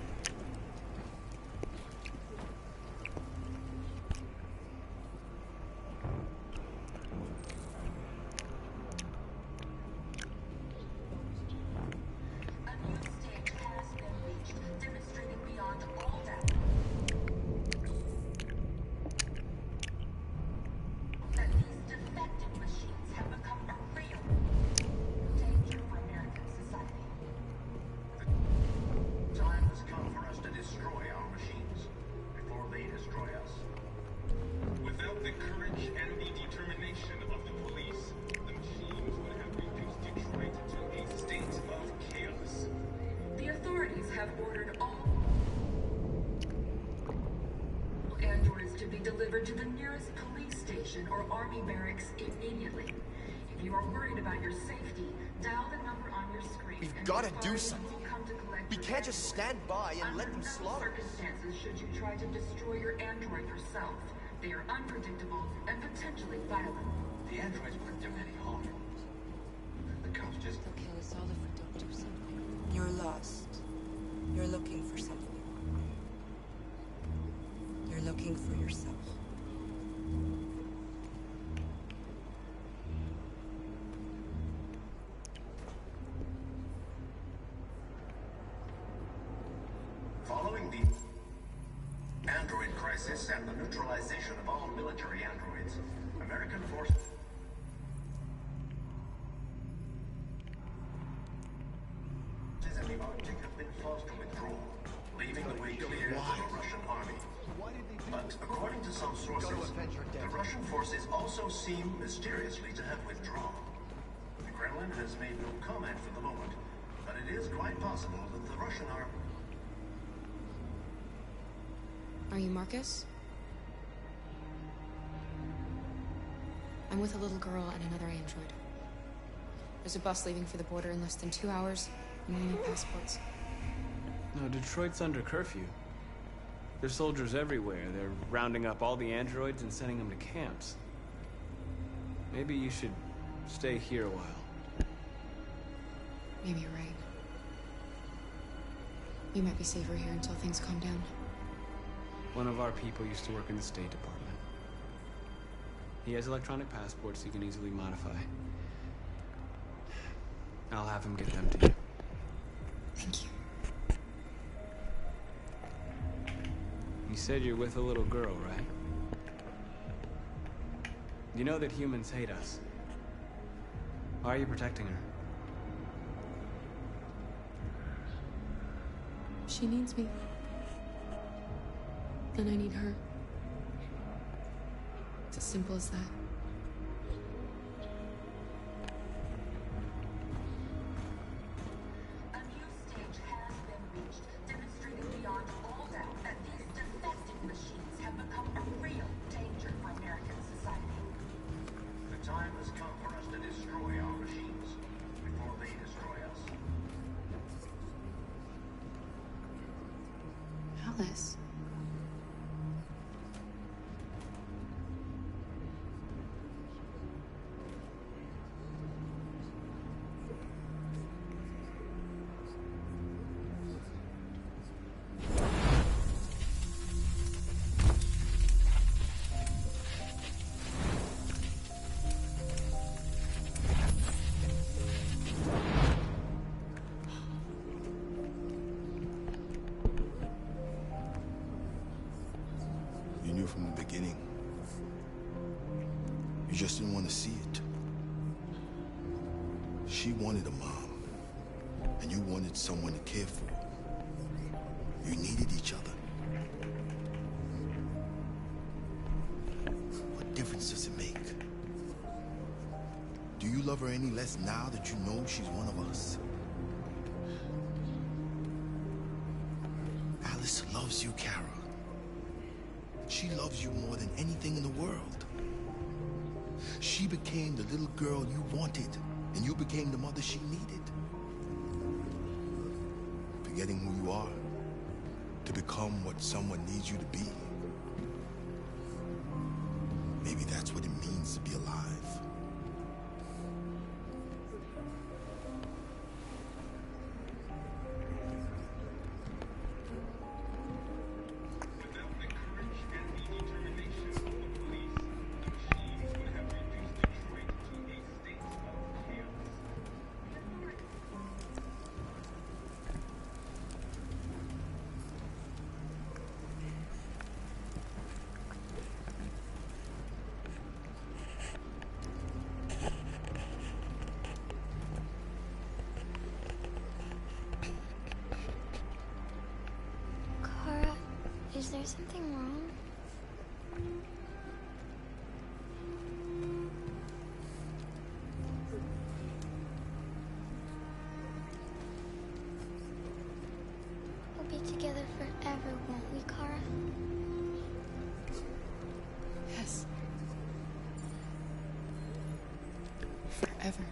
Delivered to the nearest police station or army barracks immediately. If you are worried about your safety, dial the number on your screen. We've got to do something. We can't just stand by and let them slaughter us. Circumstances should you try to destroy your android yourself. They are unpredictable and potentially violent. The androids wouldn't do any harm. The cops just... They'll kill us all if we don't do something. You're lost. You're looking for something. You're looking for yourself. Following the android crisis and the neutralization of all military androids, American forces and the Arctic have been forced to withdraw, leaving the way clear to the Russian army. But according to some sources, the Russian forces also seem mysteriously to have withdrawn. The Kremlin has made no comment for the moment, but it is quite possible that the Russian army... Are you Marcus? I'm with a little girl and another android. There's a bus leaving for the border in less than 2 hours, and we need passports. No, Detroit's under curfew. There's soldiers everywhere. They're rounding up all the androids and sending them to camps. Maybe you should stay here a while. Maybe you're right. You might be safer here until things calm down. One of our people used to work in the State Department. He has electronic passports he can easily modify. I'll have him get them to you. Thank you. You said you're with a little girl, right? You know that humans hate us. Why are you protecting her? She needs me. And I need her. It's as simple as that. A new stage has been reached, demonstrating beyond all doubt that these defective machines have become a real danger for American society. The time has come for us to destroy our machines before they destroy us. Alice. want to see it. She wanted a mom, and you wanted someone to care for. You needed each other. What difference does it make? Do you love her any less now that you know she's one of us? Alice loves you, Kara. She loves you more than anything in the world. She became the little girl you wanted, and you became the mother she needed. Forgetting who you are to become what someone needs you to be. Maybe that's what it means to be alive. Is there something wrong? We'll be together forever, won't we, Kara? Yes. Forever.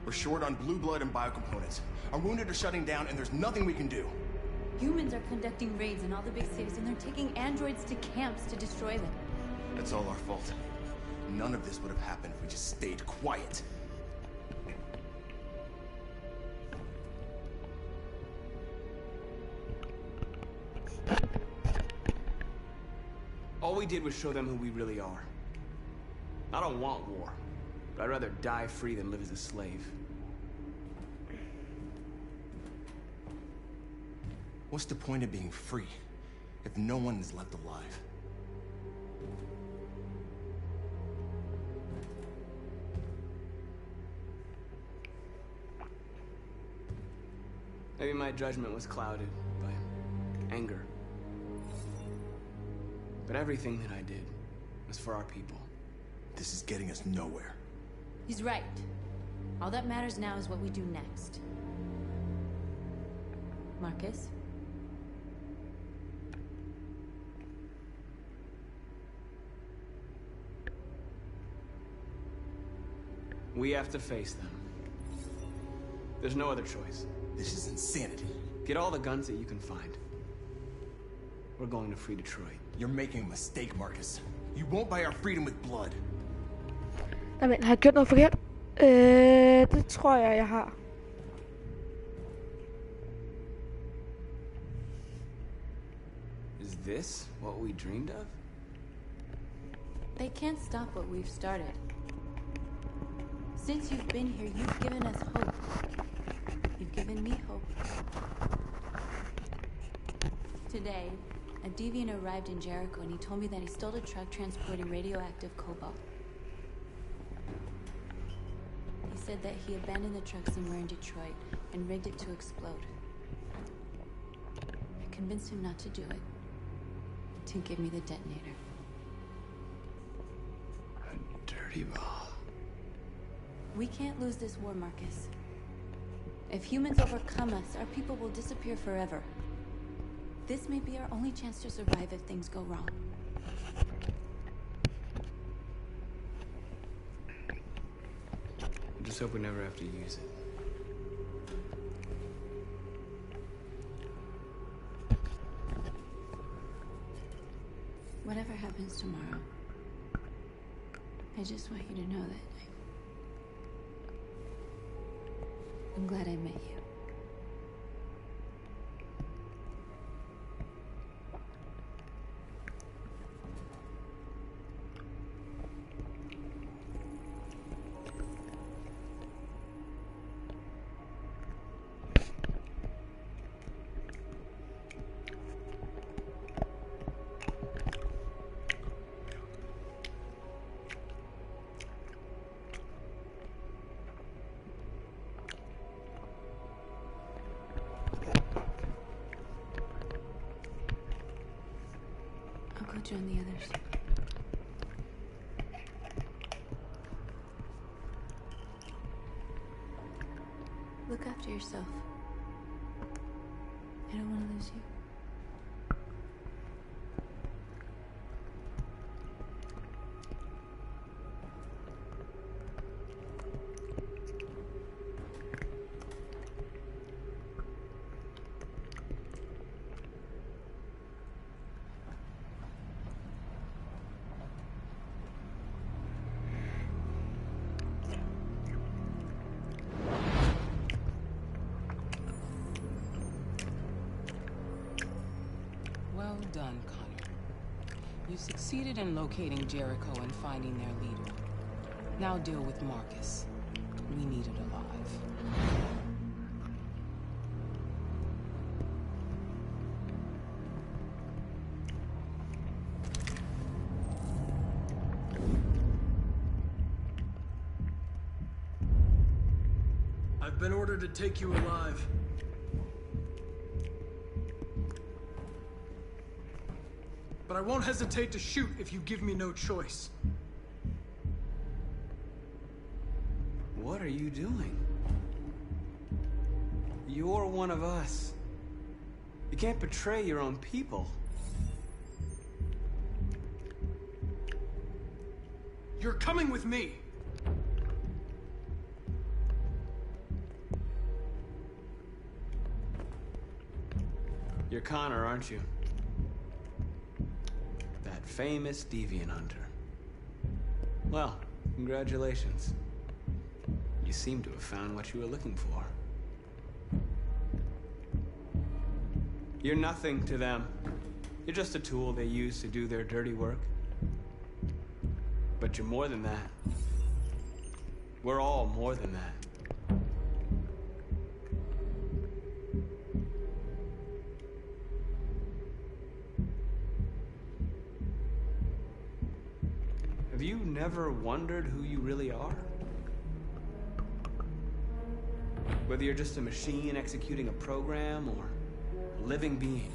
We're short on blue blood and biocomponents. Our wounded are shutting down, and there's nothing we can do. Humans are conducting raids in all the big cities, and they're taking androids to camps to destroy them. That's all our fault. None of this would have happened if we just stayed quiet. All we did was show them who we really are. I don't want war, but I'd rather die free than live as a slave. What's the point of being free if no one is left alive? Maybe my judgment was clouded by anger. But everything that I did was for our people. This is getting us nowhere. He's right. All that matters now is what we do next. Marcus? We have to face them. There's no other choice. This is insanity. Get all the guns that you can find. We're going to free Detroit. You're making a mistake, Marcus. You won't buy our freedom with blood. Jamen, har jeg gjort noget forkert? Det tror jeg har. Is this what we dreamed of? They can't stop what we've started. Since you've been here, you've given us hope. You've given me hope. Today, a deviant arrived in Jericho and he told me that he stole a truck transporting radioactive cobalt. He said that he abandoned the truck somewhere in Detroit and rigged it to explode. I convinced him not to do it, to give me the detonator. A dirty ball. We can't lose this war, Marcus. If humans overcome us, our people will disappear forever. This may be our only chance to survive if things go wrong. I just hope we never have to use it. happens tomorrow. I just want you to know that I'm glad I met you. I'll go join the others. Look after yourself. I don't want to lose you. Well done, Connor. You succeeded in locating Jericho and finding their leader. Now deal with Marcus. We need it alive. I've been ordered to take you alive. But I won't hesitate to shoot if you give me no choice. What are you doing? You're one of us. You can't betray your own people. You're coming with me. You're Connor, aren't you? That famous deviant hunter. Well, congratulations. You seem to have found what you were looking for. You're nothing to them. You're just a tool they use to do their dirty work. But you're more than that. We're all more than that. Have you never wondered who you really are? Whether you're just a machine executing a program or a living being,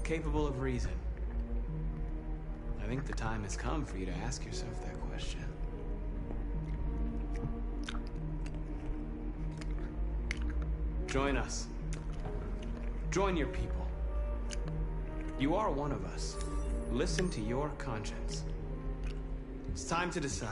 capable of reason. I think the time has come for you to ask yourself that question. Join us. Join your people. You are one of us. Listen to your conscience. It's time to decide.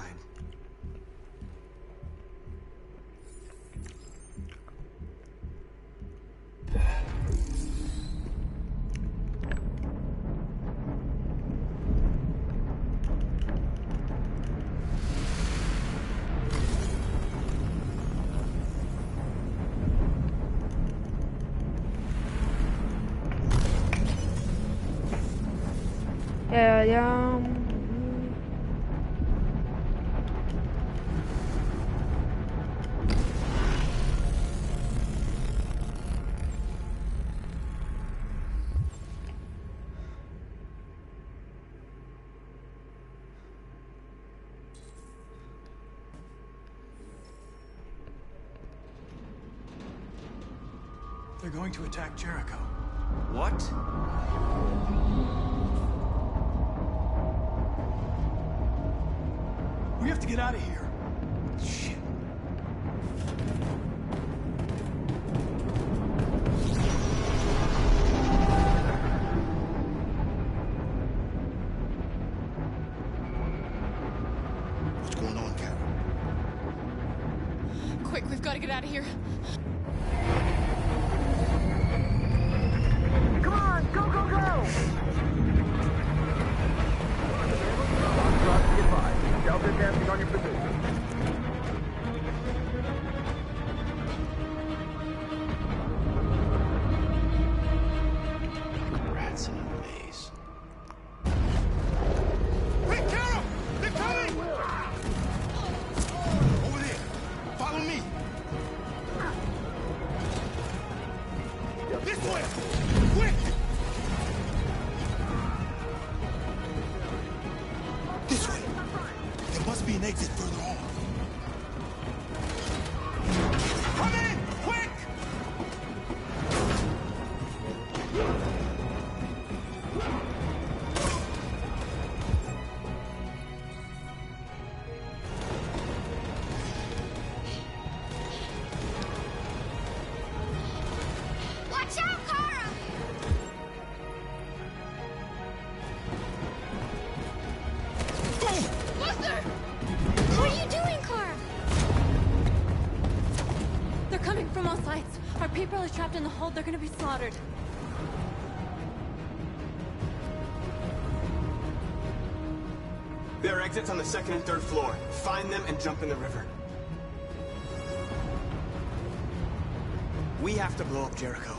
Yeah. They're going to attack Jericho. What? We have to get out of here. Shit. What's going on, Carol? Quick, we've got to get out of here. Come on, go, go, go! an exit further on. Come in! Quick! Watch out, Kara! Luther! What are you doing, Kara? They're coming from all sides. Our people are trapped in the hold. They're gonna be slaughtered. There are exits on the second and third floor. Find them and jump in the river. We have to blow up Jericho.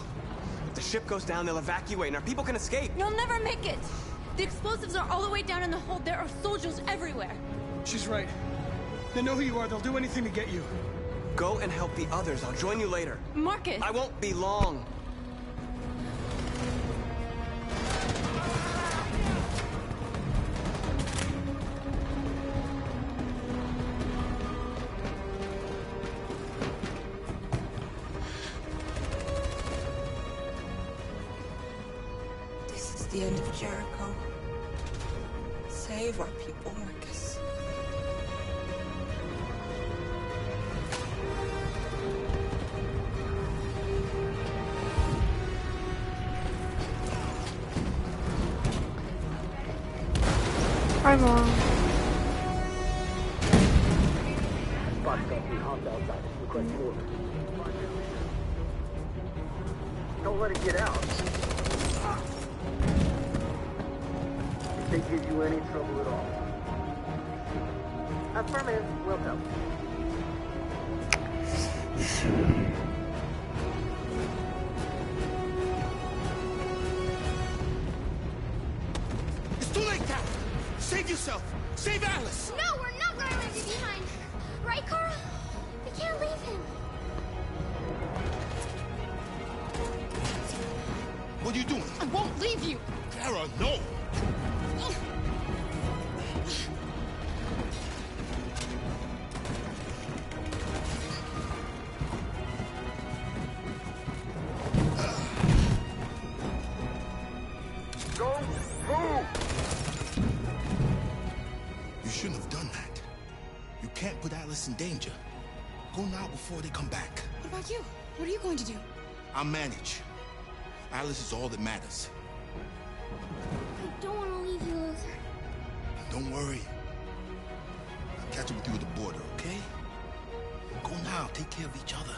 If the ship goes down, they'll evacuate and our people can escape. You'll never make it! The explosives are all the way down in the hold. There are soldiers everywhere. She's right. They know who you are. They'll do anything to get you. Go and help the others. I'll join you later. Marcus! I won't be long. This is the end of Jericho. Save our people, Marcus. Hi, Mom. Don't let it get out. If they give you any trouble at all. Affirmative, will help. It's too late now! Save yourself! Save Alice! No, we're not going to leave you behind. Right, Kara? We can't leave him. What are you doing? I won't leave you. Kara, no! Go! Move! You shouldn't have done that. You can't put Alice in danger. Go now before they come back. What about you? What are you going to do? I'll manage. Alice is all that matters. I don't want to leave you, Luther. Don't worry. I'll catch up with you at the border, okay? Go now. Take care of each other.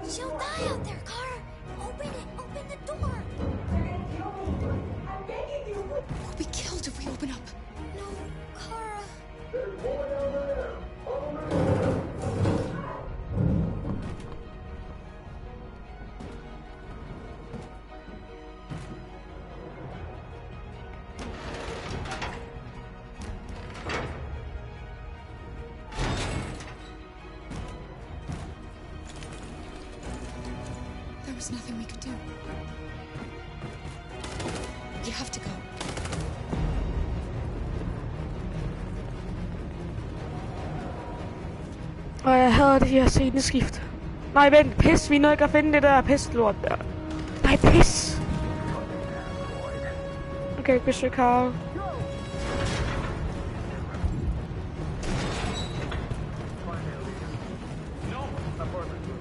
She'll die out there, Kara. Open it. Open the door. We'll be killed if we open up. No, Kara. There was nothing we could do. You have to go. Og jeg hader det her sceneskift. Nej, vent, pis, vi er nødt til at finde det der pistlort der. Nej, pis! Okay, besøg Carl.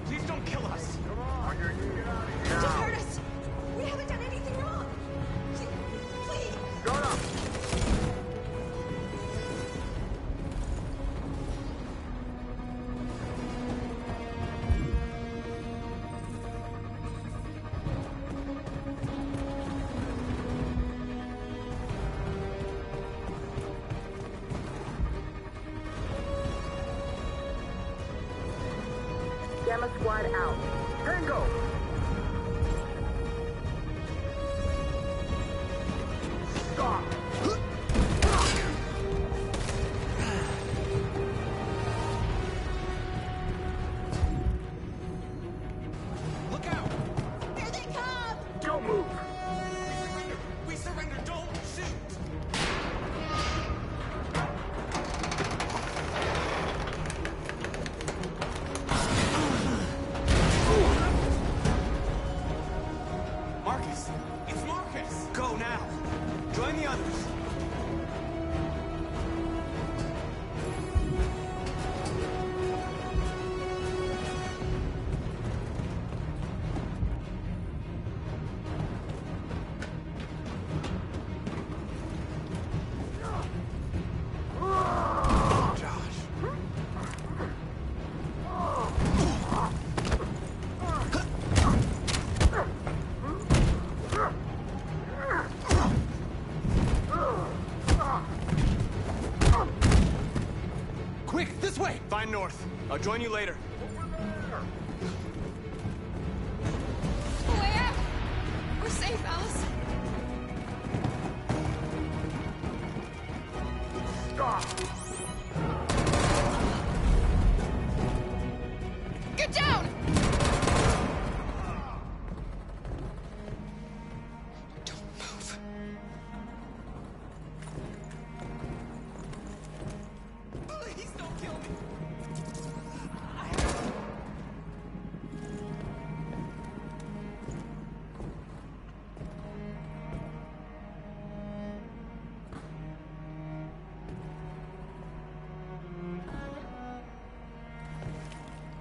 Please don't kill us! Just hurt us. We haven't done anything wrong. Please. Shut up! Gamma Squad out. Tango! Stop! Look out! Here they come! Don't move! We surrender, don't shoot! Marcus! It's Marcus! Go now! Join the others! Quick, this way! Find North. I'll join you later. Way out! We're safe, Alice. Stop! Get down! Don't move. Please don't kill me!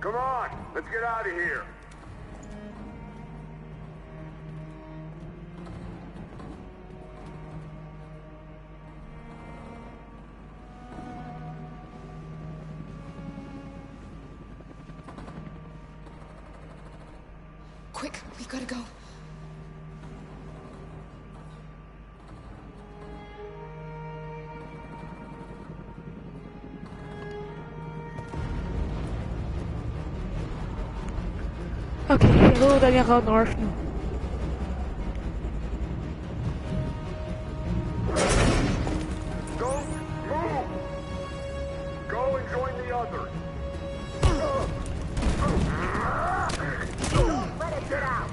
Come on, let's get out of here. Quick, we gotta go. Oké, ik wil dat je gewoon North nu. Don't move! Go and join the others. Let it get out!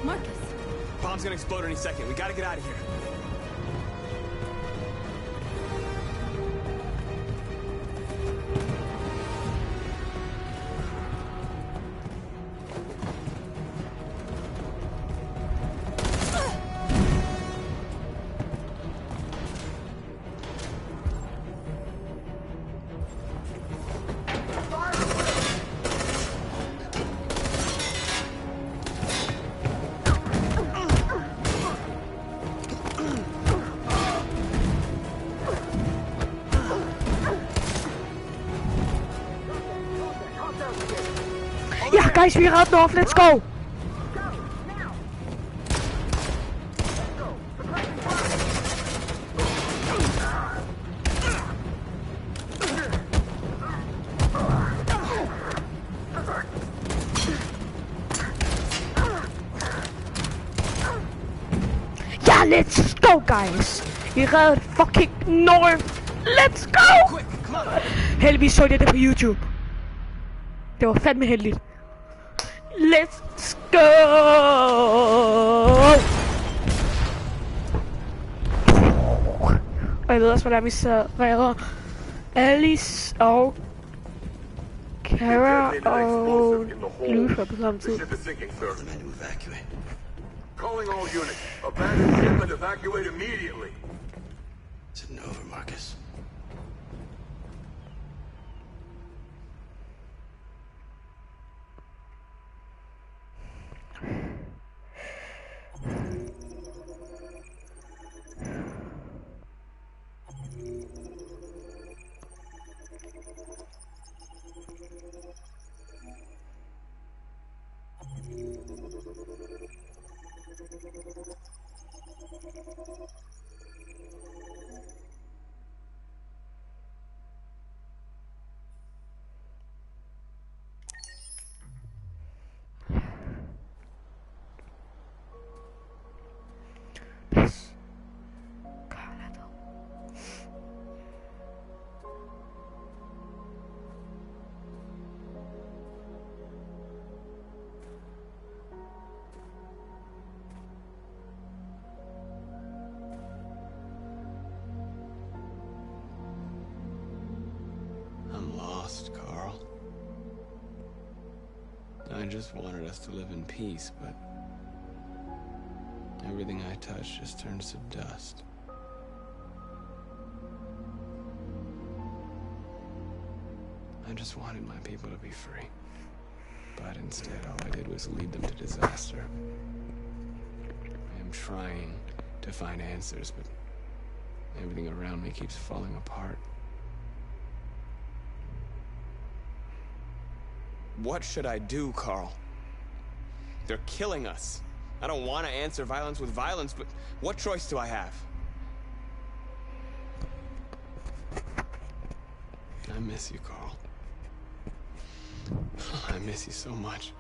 Marcus! Bomb's gonna explode any second. We gotta get out of here. Ja, guys, we gaan North. Let's go. Ja, let's go, guys. We gaan fucking North. Let's go. Helemaal sorry dit voor YouTube. Det var fandme heldigt. Let's go! Og jeg ved også, hvordan vi serverer Alice og Kara og Lucia på samme tid. Calling all units. Abandon ship and evacuate immediately. It's over, Marcus. just wanted us to live in peace, but everything I touch just turns to dust. I just wanted my people to be free. But instead, all I did was lead them to disaster. I am trying to find answers, but everything around me keeps falling apart. What should I do, Carl? They're killing us. I don't want to answer violence with violence, but what choice do I have? I miss you, Carl. I miss you so much.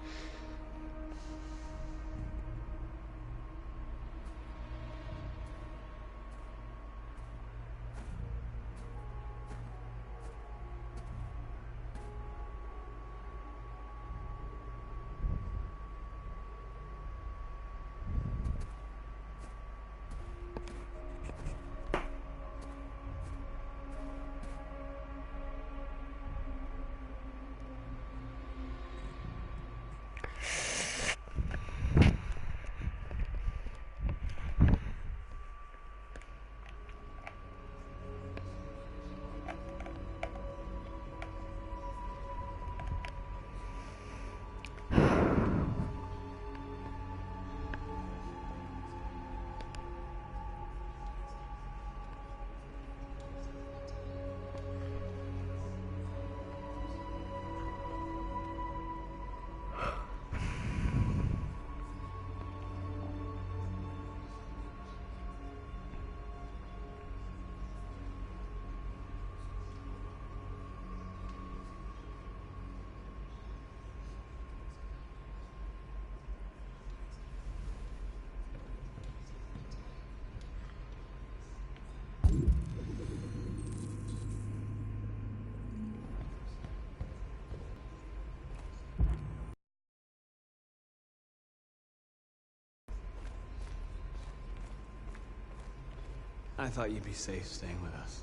I thought you'd be safe staying with us.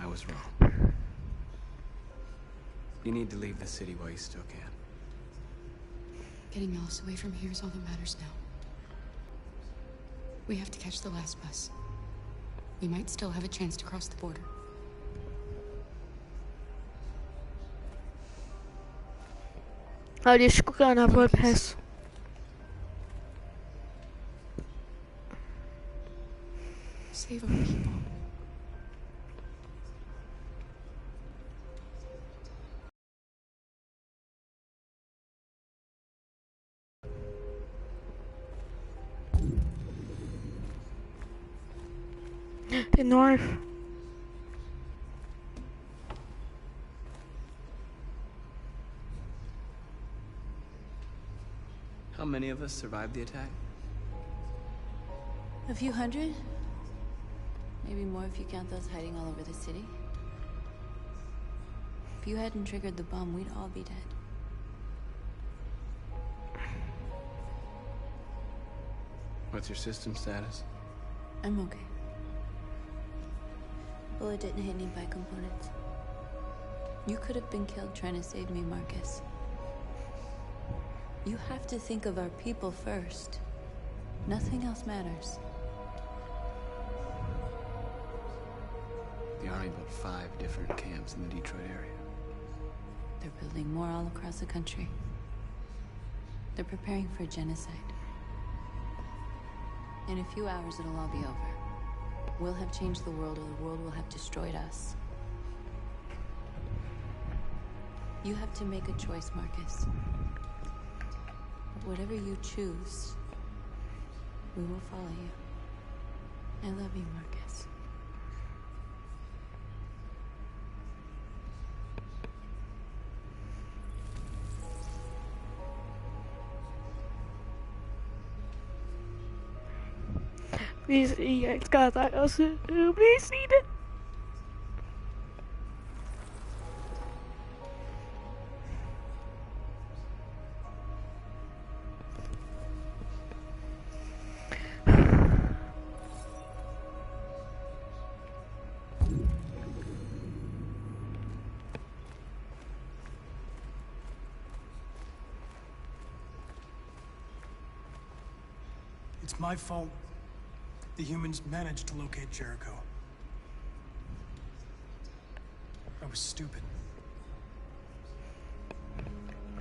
I was wrong. You need to leave the city while you still can. Getting Alice away from here is all that matters now. We have to catch the last bus. We might still have a chance to cross the border. Oh, die is aan haar podcast. Save our people. The north. How many of us survived the attack? A few hundred? Maybe more if you count those hiding all over the city. If you hadn't triggered the bomb, we'd all be dead. What's your system status? I'm okay. Bullet didn't hit any components. You could have been killed trying to save me, Marcus. You have to think of our people first. Nothing else matters. The Army built 5 different camps in the Detroit area. They're building more all across the country. They're preparing for genocide. In a few hours, it'll all be over. We'll have changed the world, or the world will have destroyed us. You have to make a choice, Marcus. But whatever you choose, we will follow you. I love you, Marcus. Please, it's got that also. Please see it. It's my fault the humans managed to locate Jericho. I was stupid.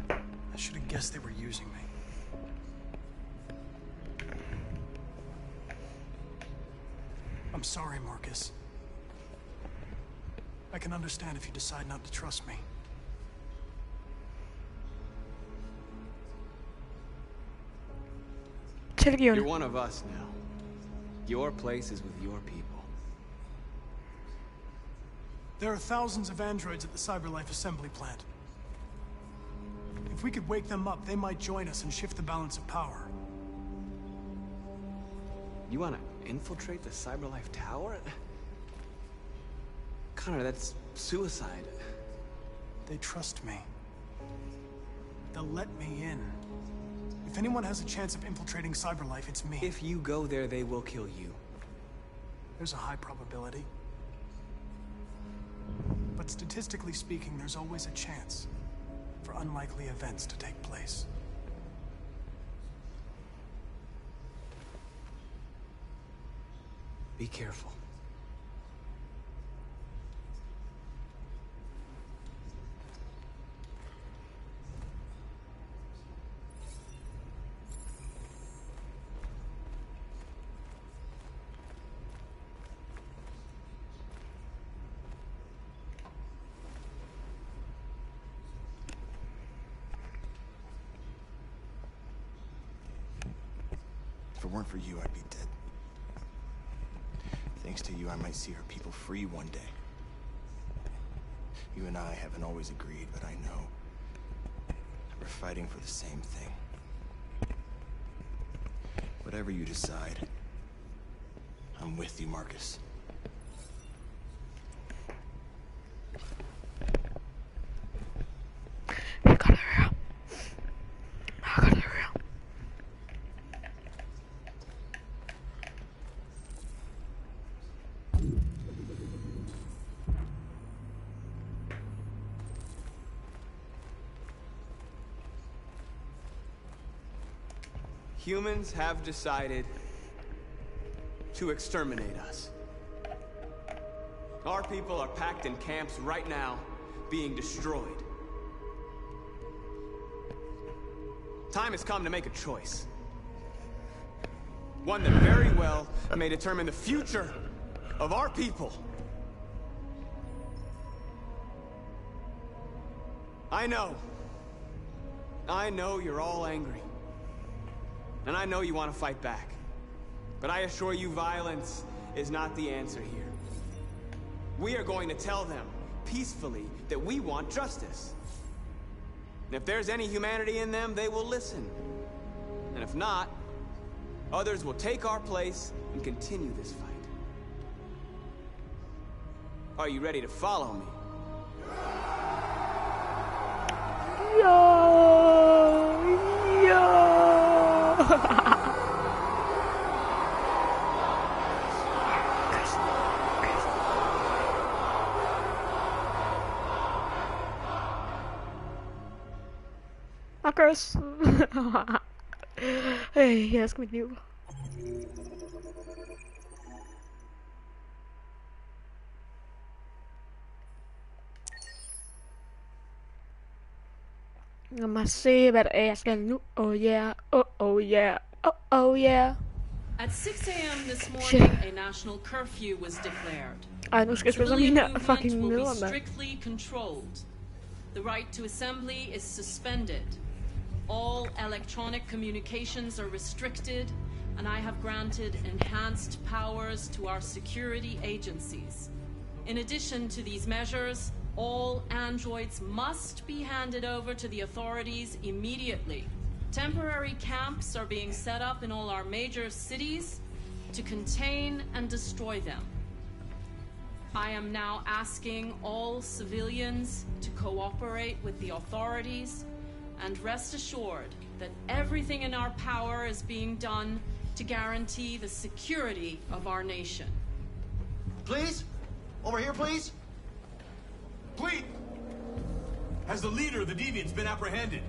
I should have guessed they were using me. I'm sorry, Marcus. I can understand if you decide not to trust me. You're one of us now. Your place is with your people. There are thousands of androids at the CyberLife assembly plant. If we could wake them up, they might join us and shift the balance of power. You want to infiltrate the CyberLife tower? Connor, that's suicide. They trust me. They'll let me in. If anyone has a chance of infiltrating CyberLife, it's me. If you go there, they will kill you. There's a high probability. But statistically speaking, there's always a chance for unlikely events to take place. Be careful. If it weren't for you, I'd be dead. Thanks to you, I might see her people free one day. You and I haven't always agreed, but I know we're fighting for the same thing. Whatever you decide, I'm with you, Marcus. Humans have decided to exterminate us. Our people are packed in camps right now, being destroyed. Time has come to make a choice. One that very well may determine the future of our people. I know you're all angry. And I know you want to fight back. But I assure you, violence is not the answer here. We are going to tell them, peacefully, that we want justice. And if there's any humanity in them, they will listen. And if not, others will take our place and continue this fight. Are you ready to follow me? Marcus. Hey, jeg skal mit liv. Lad mig se, hvad det er, jeg skal nu. Oh yeah, oh yeah, oh yeah. At 6 a.m. this morning, a national curfew was declared. Ej, nu skal jeg spille som mine fucking will møder, be mand. strictly controlled. The right to assembly is suspended. All electronic communications are restricted, and I have granted enhanced powers to our security agencies. In addition to these measures, all androids must be handed over to the authorities immediately. Temporary camps are being set up in all our major cities to contain and destroy them. I am now asking all civilians to cooperate with the authorities and rest assured that everything in our power is being done to guarantee the security of our nation. Please? Over here, please? Please! Has the leader of the Deviants been apprehended?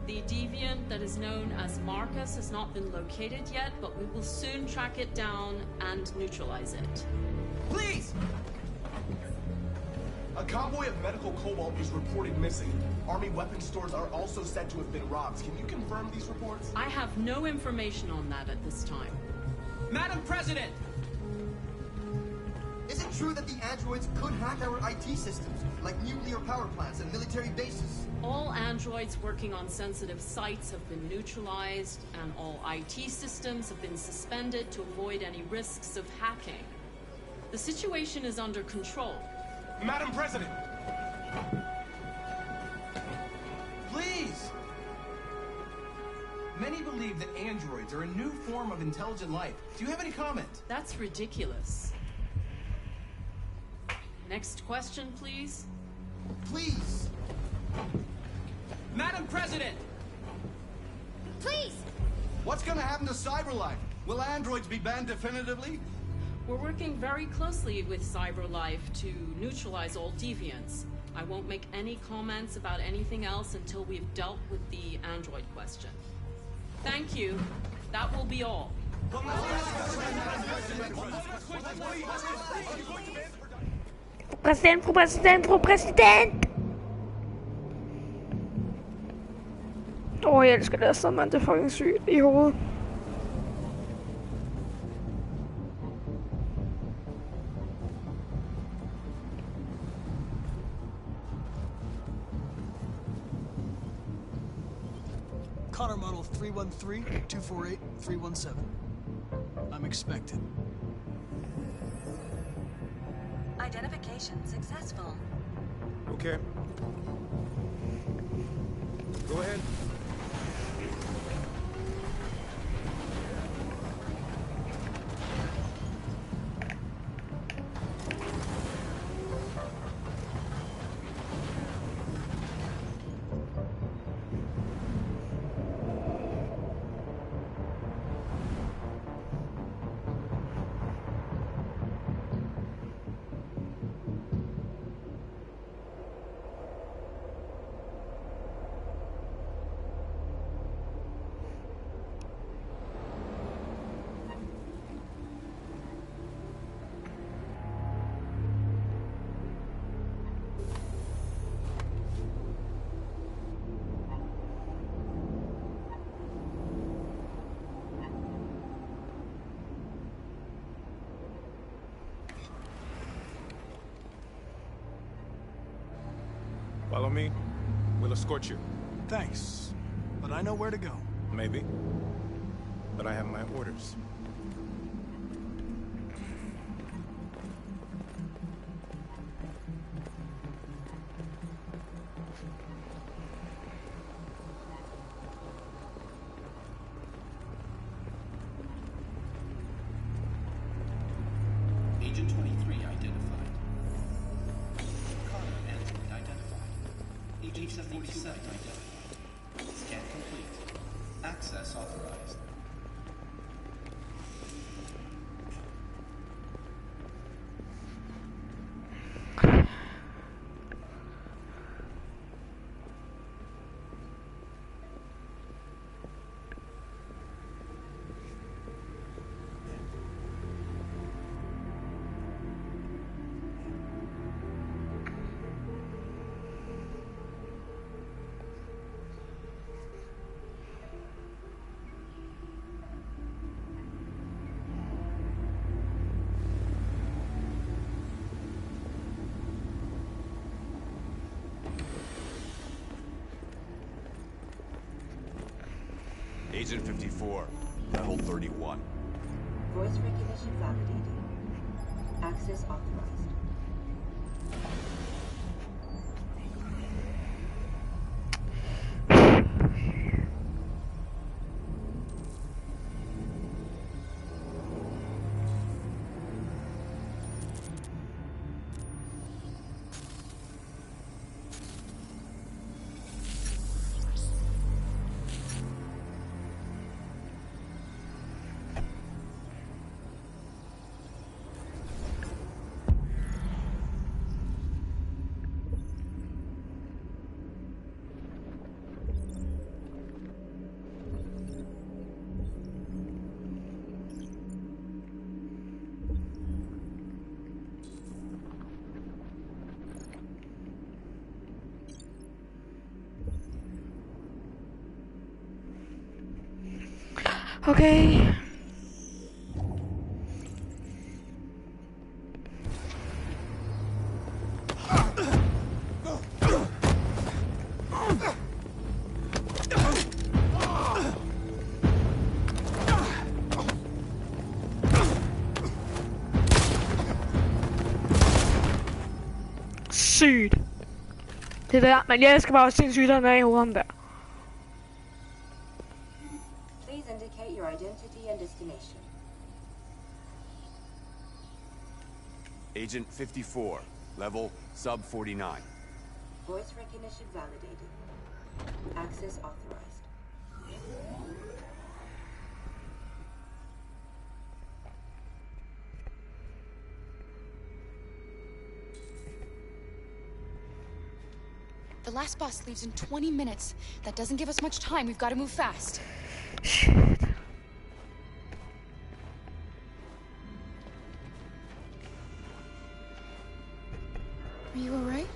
The deviant that is known as Marcus has not been located yet, but we will soon track it down and neutralize it. Please! A convoy of medical cobalt is reported missing. Army weapons stores are also said to have been robbed. Can you confirm these reports? I have no information on that at this time. Madam President! Is it true that the androids could hack our IT systems, like nuclear power plants and military bases? All androids working on sensitive sites have been neutralized, and all IT systems have been suspended to avoid any risks of hacking. The situation is under control. Madam President! Please! Many believe that androids are a new form of intelligent life. Do you have any comment? That's ridiculous. Next question, please. Please! Madam President! Please! What's gonna happen to CyberLife? Will androids be banned definitively? We're working very closely with CyberLife to neutralize all deviants. I won't make any comments about anything else until we've dealt with the android question. Thank you. That will be all. Fru præsident! Jeg elsker det afsted, mand. Det er fucking sygt i hovedet. Connor model 313-248-317. I'm expected. Identification successful. Okay. Go ahead. Follow me. We'll escort you. Thanks, but I know where to go. Maybe. But I have my orders. Agent 23 identified. Connor android identified. Agent 47 identified. Scan complete. Access authorized. Agent 54, level 31. Voice recognition validated. Access authorized. Okay. Sygt. Det der, men jeg elsker bare sindssygt, den er i hovedet der. Please indicate your identity and destination. Agent 54, level sub 49. Voice recognition validated. Access authorized. The last bus leaves in 20 minutes. That doesn't give us much time. We've got to move fast. Shit. Are you alright?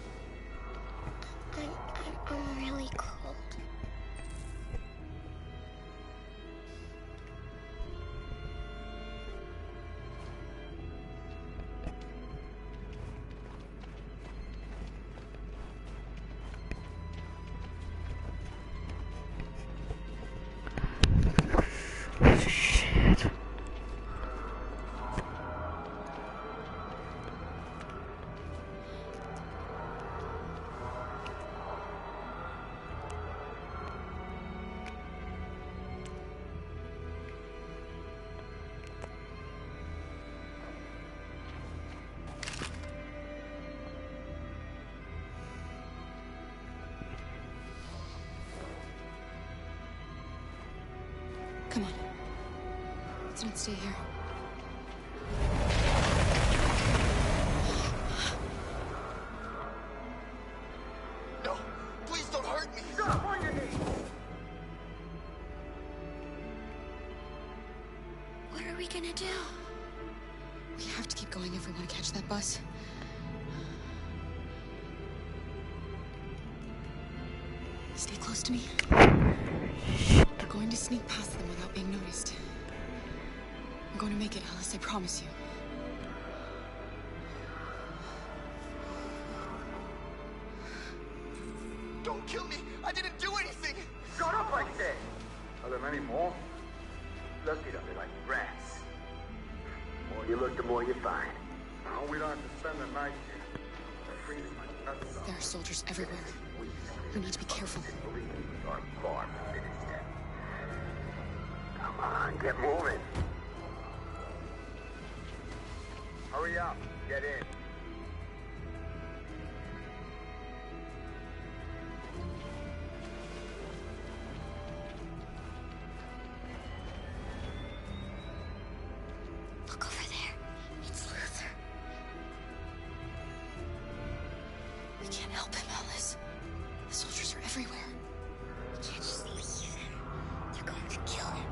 I'm really cold. Shit. Come on. Let's not stay here. No, please don't hurt me. Stop on your knees. What are we gonna do? We have to keep going if we want to catch that bus. Stay close to me. We're going to sneak past them without being noticed. We're going to make it, Alice, I promise you. Don't kill me. I didn't do anything. Shut up, I said. Are there many more? Look at them, they're like rats. The more you look, the more you find. No, we don't have to spend the night here. We're freezing my nuts off. There are soldiers everywhere. We need to be careful. Our farm finished that. Come on, get moving. Hurry up, get in. Look over there. It's Luther. We can't help him, Alice. The soldiers are everywhere. We can't just leave him. They're going to kill him.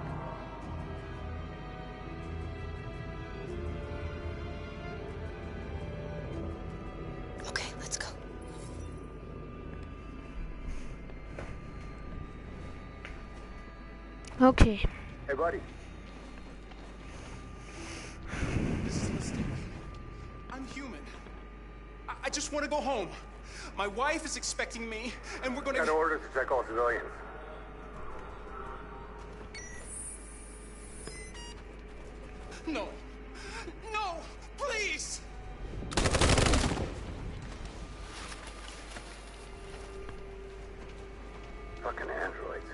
Okay, let's go. Okay. Hey, buddy. This is a mistake. I'm human. I just want to go home. My wife is expecting me, and we're gonna... Got orders to check all civilians. No. No! Please! Fucking androids.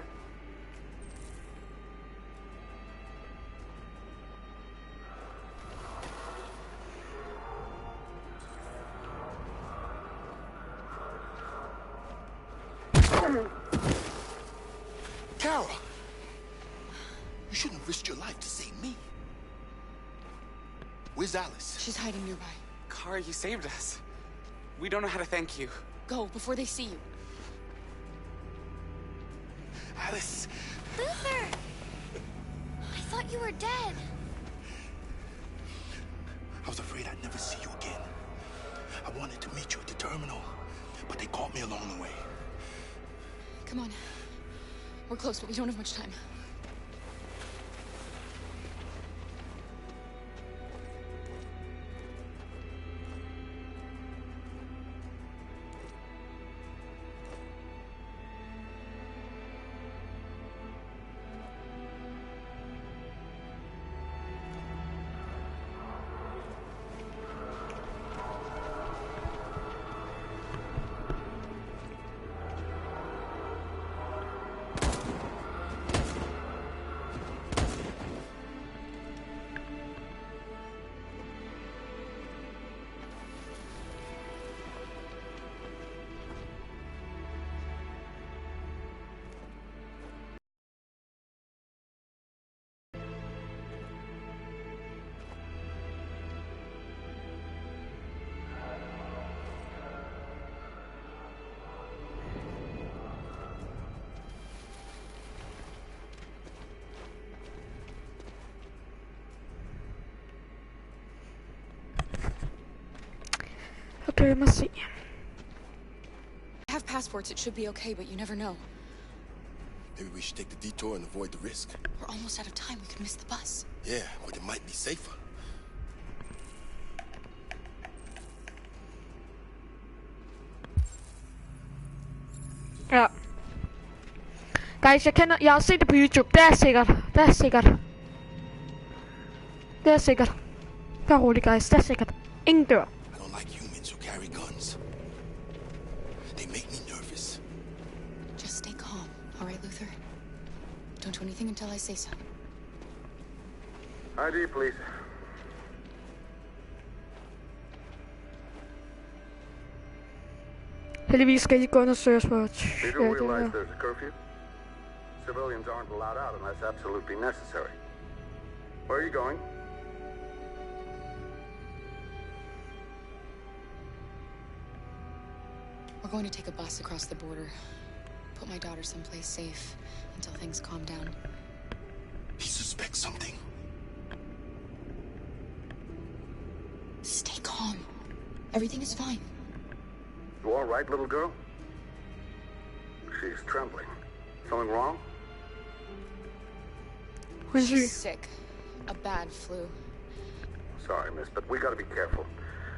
Kara! You shouldn't have risked your life to save me. Where's Alice? She's hiding nearby. Kara, you saved us. We don't know how to thank you. Go, before they see you. Alice! Luther! I thought you were dead. I was afraid I'd never see you again. I wanted to meet you at the terminal, but they caught me along the way. Come on. We're close, but we don't have much time. lad mig se. I have passports, it should be okay, but you never know. Maybe we should take the detour and avoid the risk. We're almost out of time, we could miss the bus. Yeah, but it might be safer. Ja. Guys, jeg har set det på YouTube. Det er sikkert. Det er sikkert. Det er sikkert. Vær rolig, guys. Det er sikkert. Ingen dør. I don't like humans who carry guns. They make me nervous. Just stay calm, all right, Luther? Don't do anything until I say so. ID, please. Heldigvis skal I gå undersøges på You do realize there's a curfew? Civilians aren't allowed out unless absolutely necessary. Where are you going? We're going to take a bus across the border. Put my daughter someplace safe until things calm down. He suspects something. Stay calm. Everything is fine. You all right, little girl? She's trembling. Something wrong? She's sick. A bad flu. Sorry, miss, but we gotta be careful.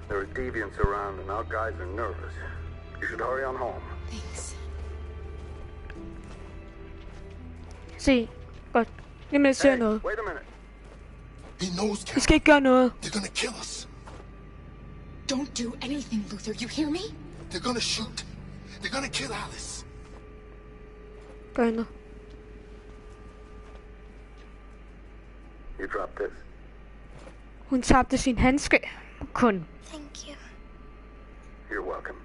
There are deviants around and our guys are nervous. You should hurry on home. Thanks. Se. Godt. Jamen, jeg ser noget. Wait a minute. He knows, Vi skal ikke gøre noget. They're gonna kill us. Don't do anything, Luther. You hear me? They're gonna shoot. They're gonna kill Alice. Gør noget. You drop this. Hun tabte sin handske. Kun. Thank you. You're welcome.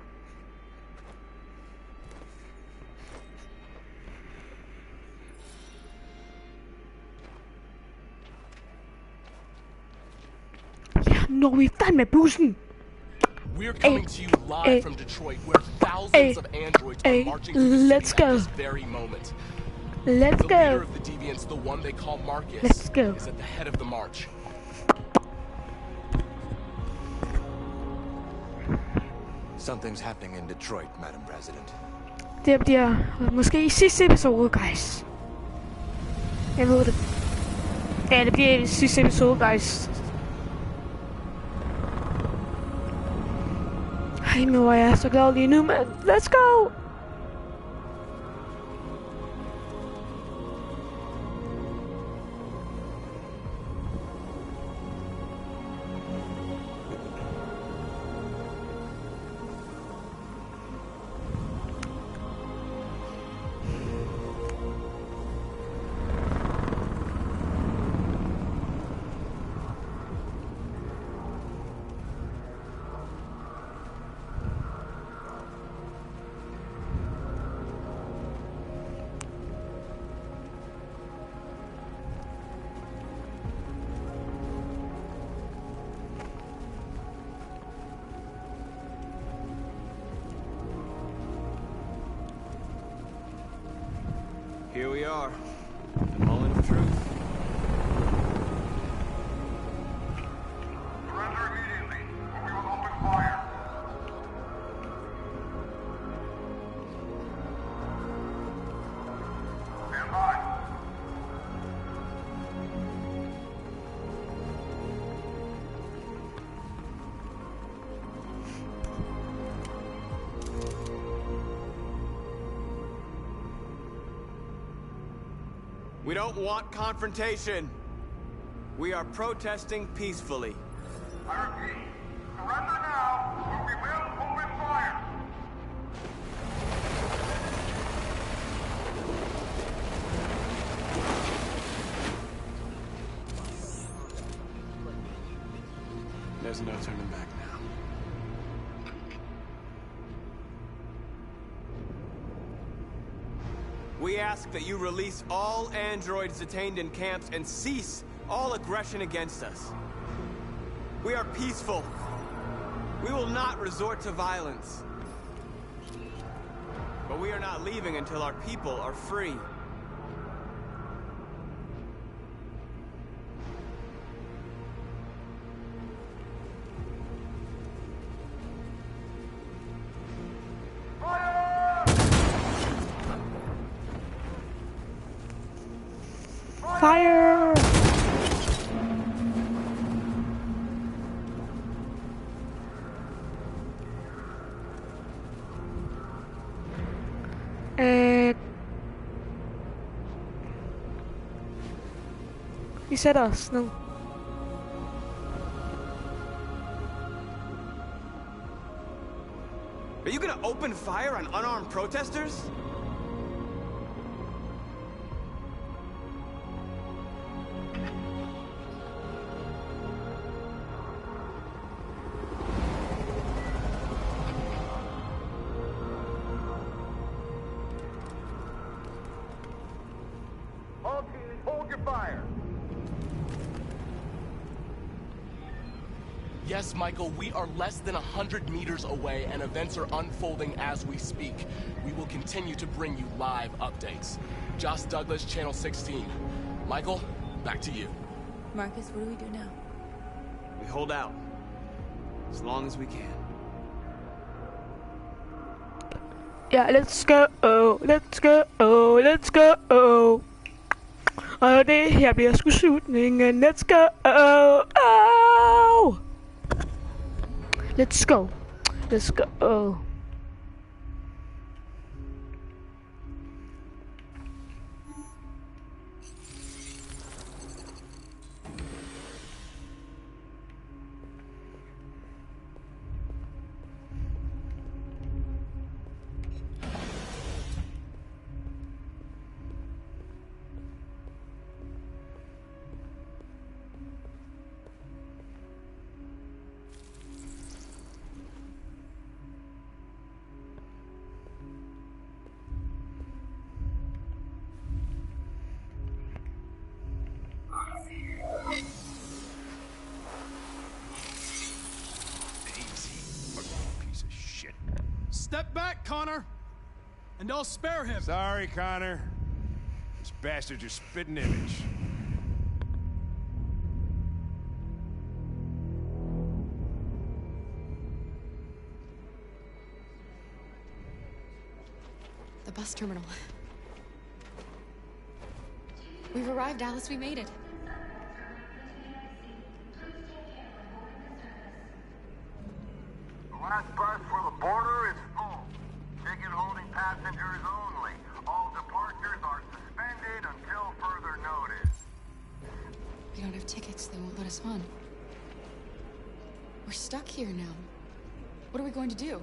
Ja, når vi er fandme bussen. We're coming to you live from Detroit, where thousands of androids are marching through the let's city go. at this very moment. Let's the go. leader of the deviants, the one they call Marcus, Let's go. is at the head of the march. Something's happening in Detroit, Madam President. Det bliver måske i sidste episode, guys. Jeg ved det. Ja, det bliver i sidste episode, guys. Ej, men hvor er jeg så glad lige nu, man. Let's go! Here we are, the moment of truth. Surrender immediately, or we will open fire. Stand by. We don't want confrontation. We are protesting peacefully. I repeat, surrender now, or we will open fire. There's no turning back now. We ask that you release all androids detained in camps and cease all aggression against us. We are peaceful. We will not resort to violence. But we are not leaving until our people are free. fire. Vi sætter os ned. Are you gonna open fire on unarmed protesters? All teams, hold your fire. Yes, Michael, we are less than 100 meters away, and events are unfolding as we speak. We will continue to bring you live updates. Josh Douglas, Channel 16. Michael, back to you. Marcus, what do we do now? We hold out. As long as we can. Yeah, let's go, let's go, let's go. Og det her bliver sgu slutningen. Let's go, let's go, let's go. Step back, Connor, and I'll spare him. Sorry, Connor. This bastard's your spitting image. The bus terminal. We've arrived, Alice. We made it. The last bus for the border is full. Ticket holding passengers only. All departures are suspended until further notice. We don't have tickets. They won't let us on. We're stuck here now. What are we going to do?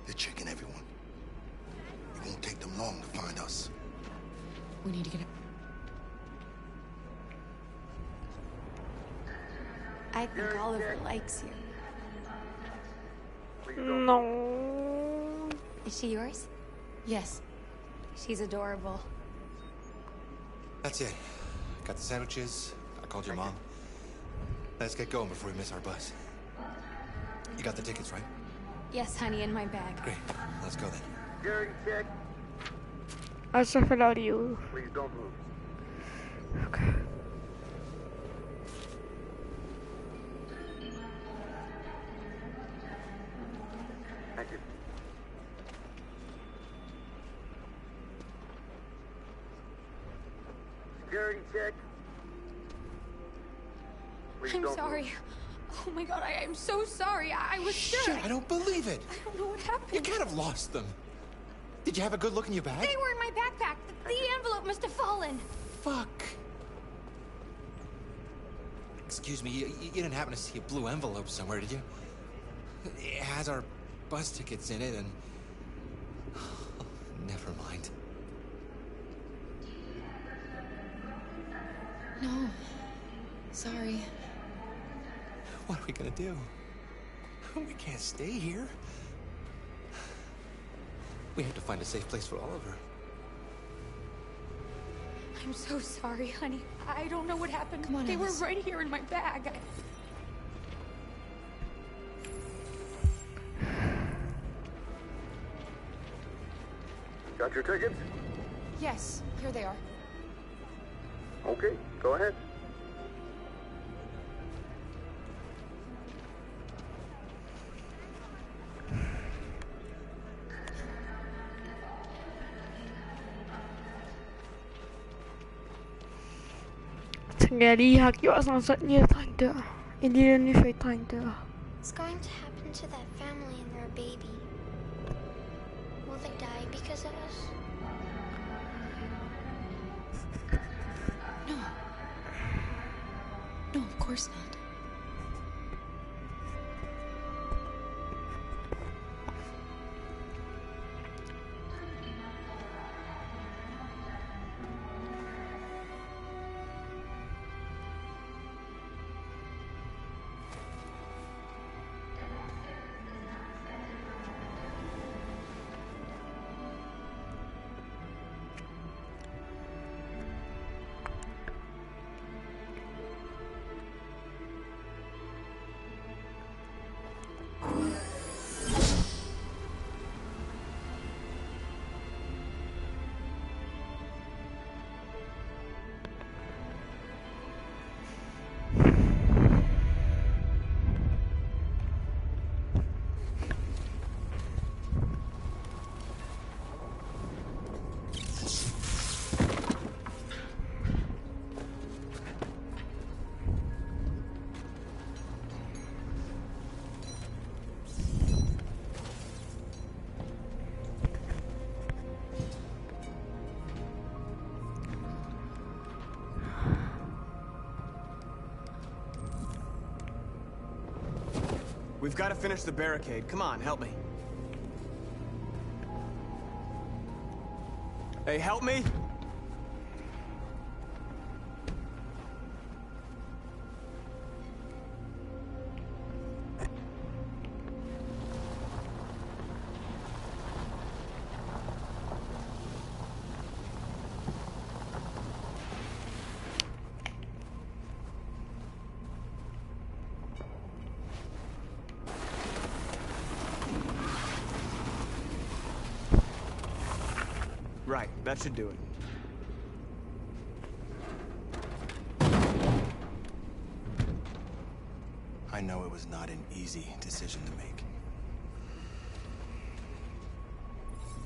They're checking everyone. It won't take them long to find us. We need to get it. I think Oliver likes you. No. Is she yours? Yes. She's adorable. That's it. Got the sandwiches. I called your mom. Let's get going before we miss our bus. You got the tickets, right? Yes, honey, in my bag. Great. Let's go then. Security check. Og så falder de ud. Please don't move. Okay. Thank you. Security check. Please I'm don't sorry. move. Oh my god, I'm so sorry. I was sure. Shit, I don't believe it. I don't know what happened. You can't have lost them. Did you have a good look in your bag? They were in my backpack. The envelope must have fallen. Fuck. Excuse me, you didn't happen to see a blue envelope somewhere, did you? It has our bus tickets in it and... Never mind. No. Sorry. What are we gonna do? We can't stay here. We have to find a safe place for Oliver. I'm so sorry, honey. I don't know what happened. Come on, they Alice. were right here in my bag. Got your tickets? Yes, here they are. Okay, go ahead. Nghe đi hạt dọa sang rất nhiều thành tựa. Indian phải thành tựa. What's going to happen to that family and their baby? Will they die because of us? No. No, of course not. We've got to finish the barricade. Come on, help me. Hey, help me! Right, that should do it. I know it was not an easy decision to make.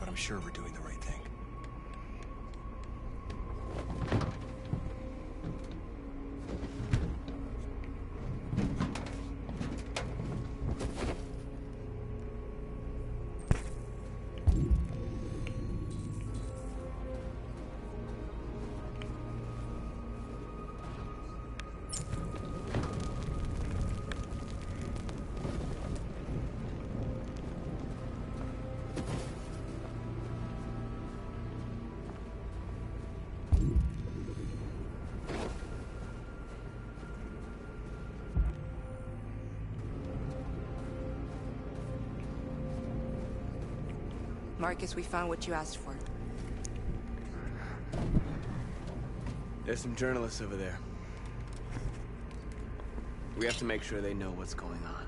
But I'm sure we're doing the right thing. Marcus, we found what you asked for. There's some journalists over there. We have to make sure they know what's going on.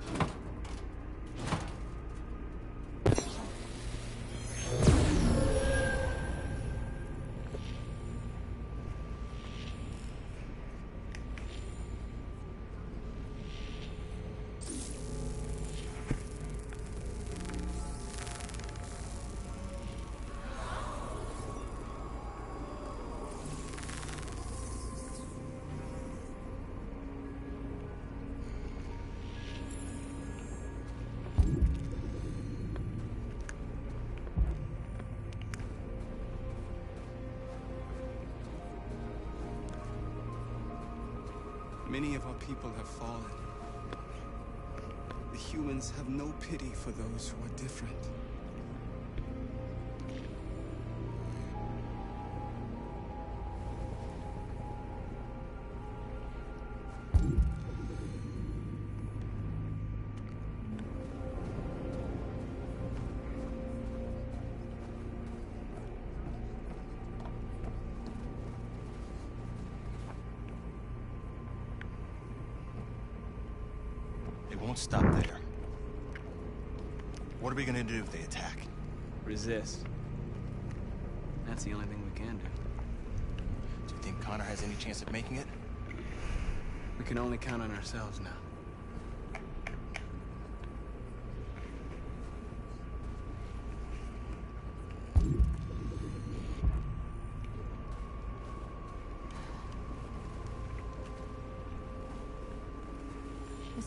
Many of our people have fallen. The humans have no pity for those who are different. Won't stop there. What are we gonna do if they attack? Resist. That's the only thing we can do. Do you think Connor has any chance of making it? We can only count on ourselves now.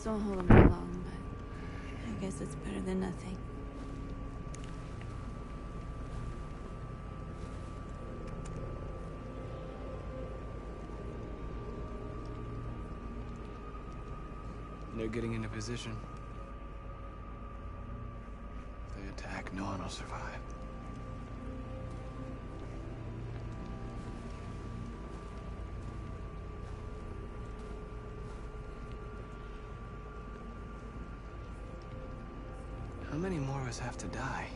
This won't hold me long, but I guess it's better than nothing. They're getting into position. If they attack, no one will survive. How many more of us have to die?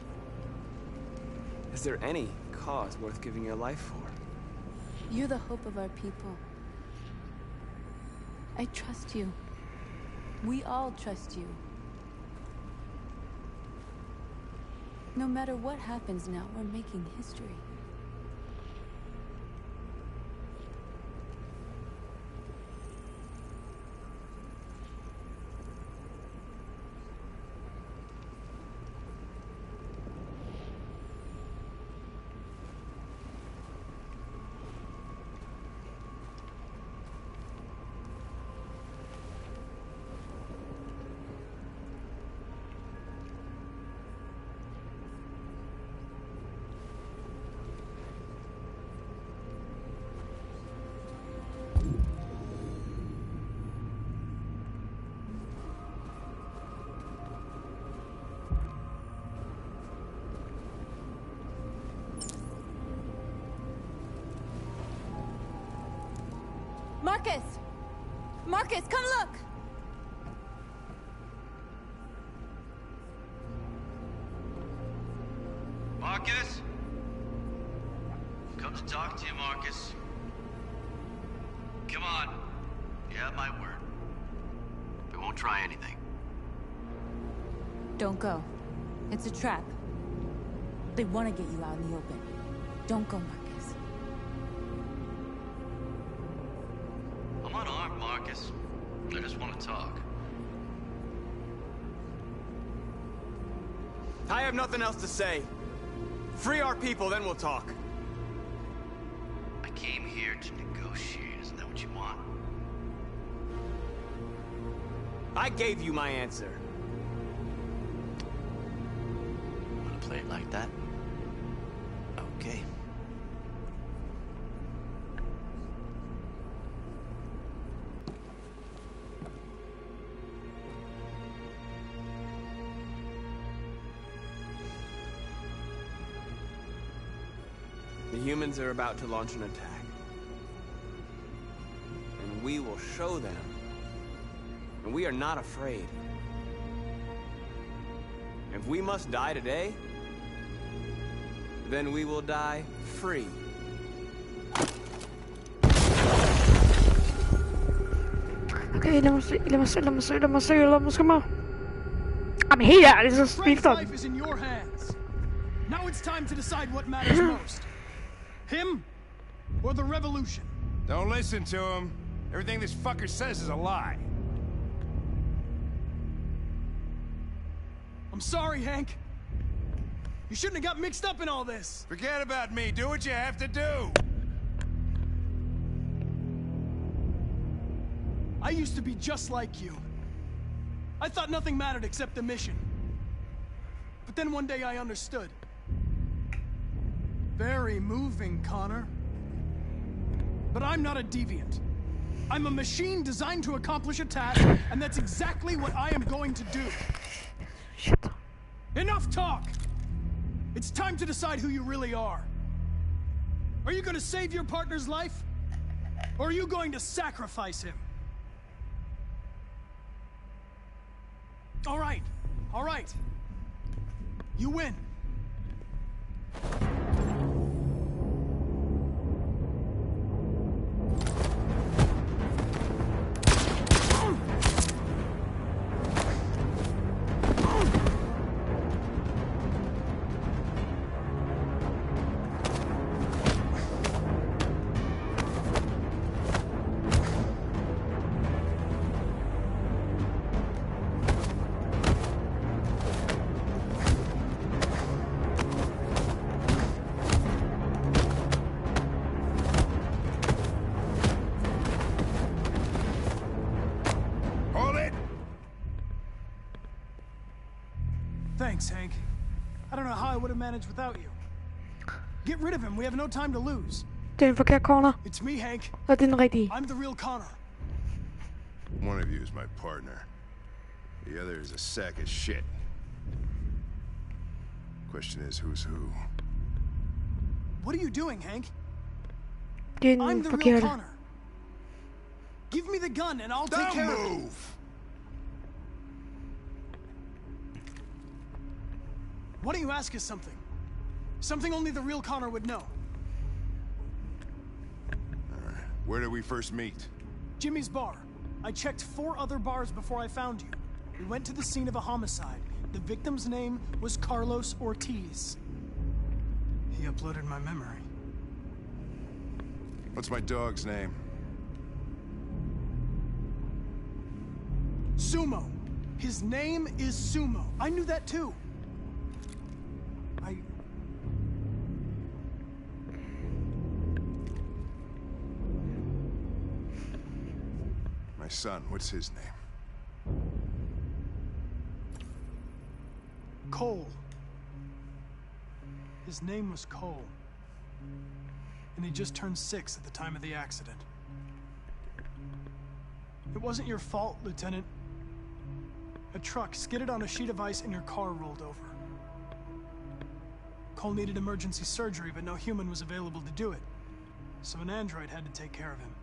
Is there any cause worth giving your life for? You're the hope of our people. I trust you. We all trust you. No matter what happens now, we're making history. Marcus! Marcus, come look! Marcus? Come to talk to you, Marcus. Come on. You have my word. We won't try anything. Don't go. It's a trap. They want to get you out in the open. Don't go, Marcus. I'm unarmed, Marcus. I just want to talk. I have nothing else to say. Free our people, then we'll talk. I came here to negotiate. Isn't that what you want? I gave you my answer. Want to play it like that? Okay. The humans are about to launch an attack. And we will show them. And we are not afraid. If we must die today, then we will die free. Okay, let me come on. I'm here, this is Frank's life is in your hands. Now it's time to decide what matters most. Him or the revolution? Don't listen to him. Everything this fucker says is a lie. I'm sorry, Hank. You shouldn't have got mixed up in all this. Forget about me. Do what you have to do. I used to be just like you. I thought nothing mattered except the mission. But then one day I understood. Very moving, Connor. But I'm not a deviant. I'm a machine designed to accomplish a task, and that's exactly what I am going to do. Shut up. Enough talk! It's time to decide who you really are. Are you going to save your partner's life? Or are you going to sacrifice him? All right. All right. You win. I would have managed without you. Get rid of him. We have no time to lose. Det er en forkert corner. It's me, Hank. Og det er den rigtige. I'm the real Connor. One of you is my partner. The other is a sack of shit. Question is, who's who? What are you doing, Hank? Det er I'm den the real forkerte. Connor. Give me the gun and I'll take care of it. Move! Why don't you ask us something? Something only the real Connor would know. Where did we first meet? Jimmy's bar. I checked 4 other bars before I found you. We went to the scene of a homicide. The victim's name was Carlos Ortiz. He uploaded my memory. What's my dog's name? Sumo. His name is Sumo. I knew that too. My son, what's his name? Cole. His name was Cole. And he just turned 6 at the time of the accident. It wasn't your fault, Lieutenant. A truck skidded on a sheet of ice and your car rolled over. Cole needed emergency surgery, but no human was available to do it. So an android had to take care of him.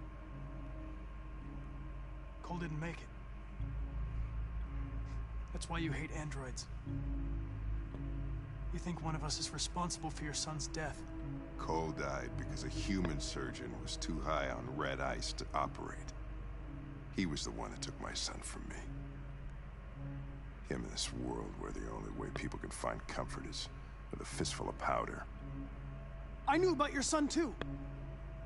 Cole didn't make it. That's why you hate androids. You think one of us is responsible for your son's death. Cole died because a human surgeon was too high on red ice to operate. He was the one that took my son from me. Him in this world where the only way people can find comfort is with a fistful of powder. I knew about your son too.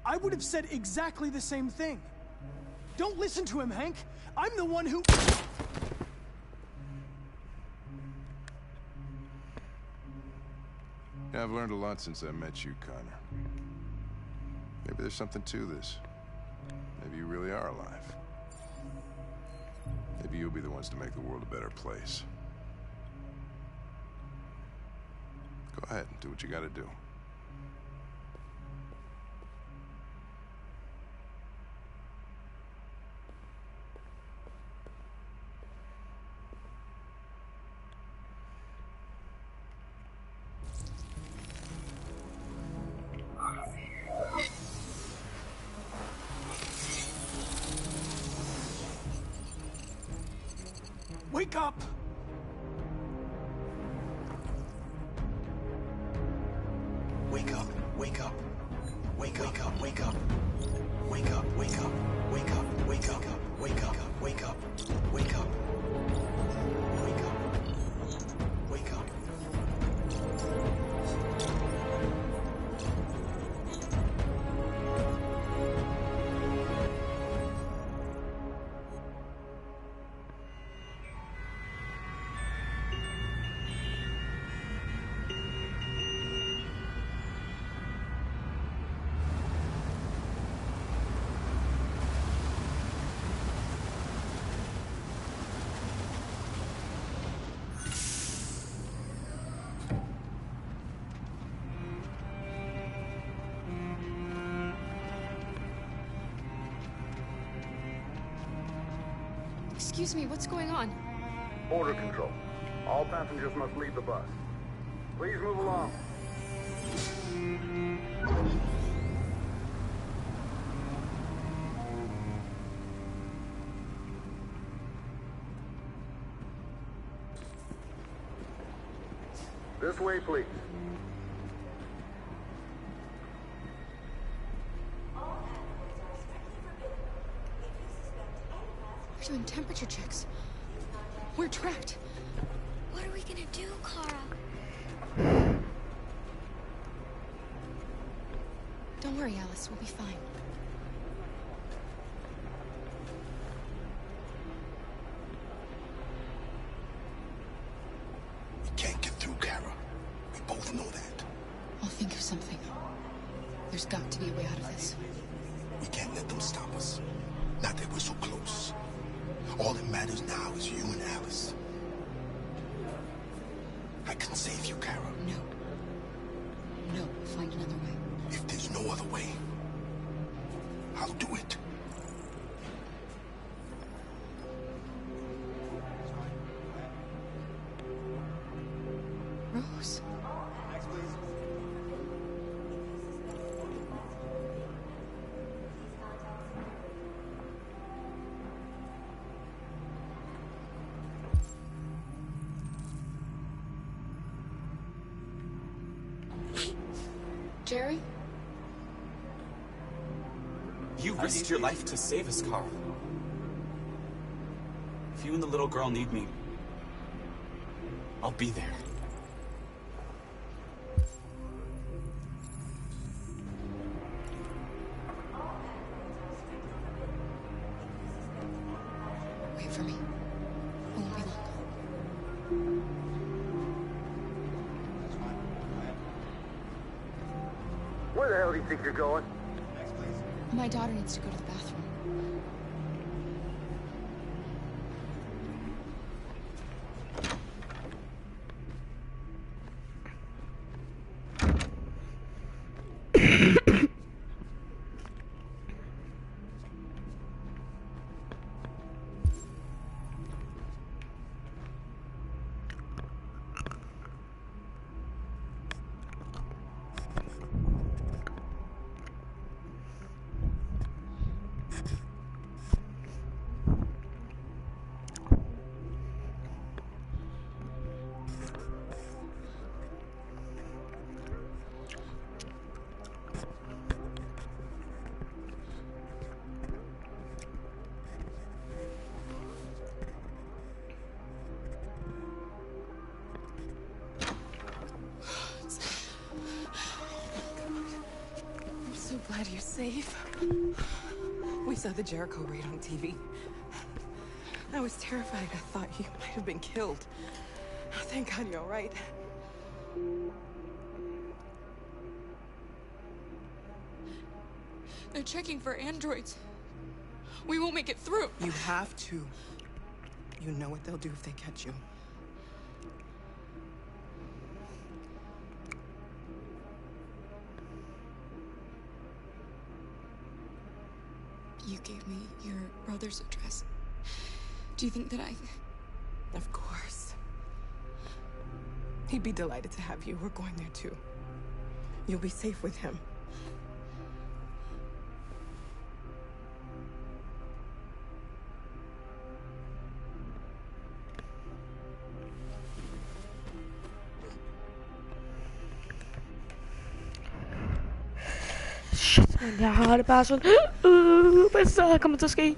I would have said exactly the same thing. Don't listen to him, Hank. I'm the one who... Yeah, I've learned a lot since I met you, Connor. Maybe there's something to this. Maybe you really are alive. Maybe you'll be the ones to make the world a better place. Go ahead and do what you gotta do. Wake up! Wake up, wake up. Wake up, wake up. Wake up, wake up. Wake up, wake up. Wake up, wake up. Wake up. Wake up. Wake up. Excuse me, what's going on? Border control. All passengers must leave the bus. Please move along. This way, please. We're doing temperature checks. We're trapped. What are we gonna do, Kara? Don't worry, Alice. We'll be fine. We can't get through, Kara. We both know that. I'll think of something. There's got to be a way out of this. We can't let them stop us. Not that we're so close. All that matters now is you and Alice. I can save you, Kara. No. find another way. If there's no other way, I'll do it. Rose. Jerry? You risked your life to save us, Carl. If you and the little girl need me, I'll be there. Wait for me. I won't be long. Where the hell do you think you're going? My daughter needs to go to the bathroom. So glad you're safe. We saw the Jericho raid on TV. I was terrified. I thought you might have been killed. Thank God you're all right. They're checking for androids. We won't make it through. You have to. You know what they'll do if they catch you. You gave me your brother's address. Do you think that I... Of course. He'd be delighted to have you. We're going there too. You'll be safe with him. Shit, jeg har det bare sådan. Hvad så kommer til at ske?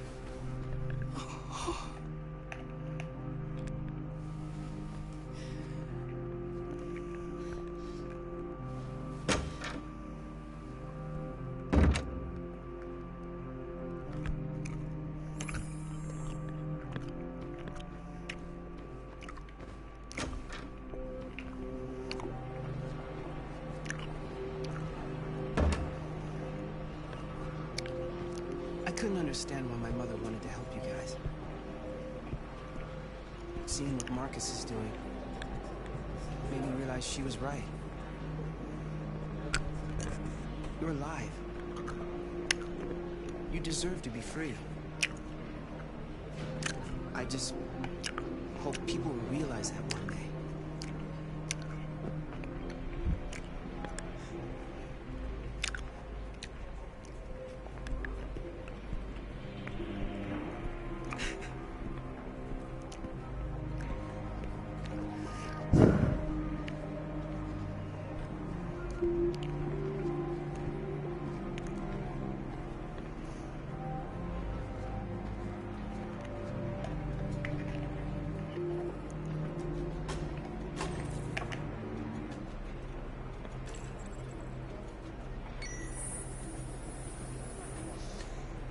I couldn't understand why my mother wanted to help you guys. Seeing what Marcus is doing made me realize she was right. You're alive. You deserve to be free. I just hope people will realize that one day.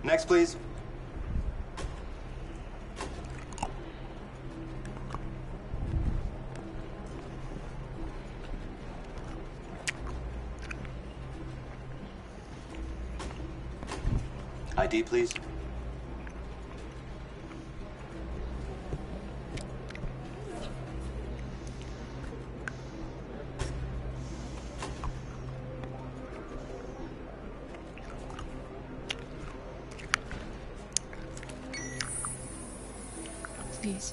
Next, please. ID, please. Please.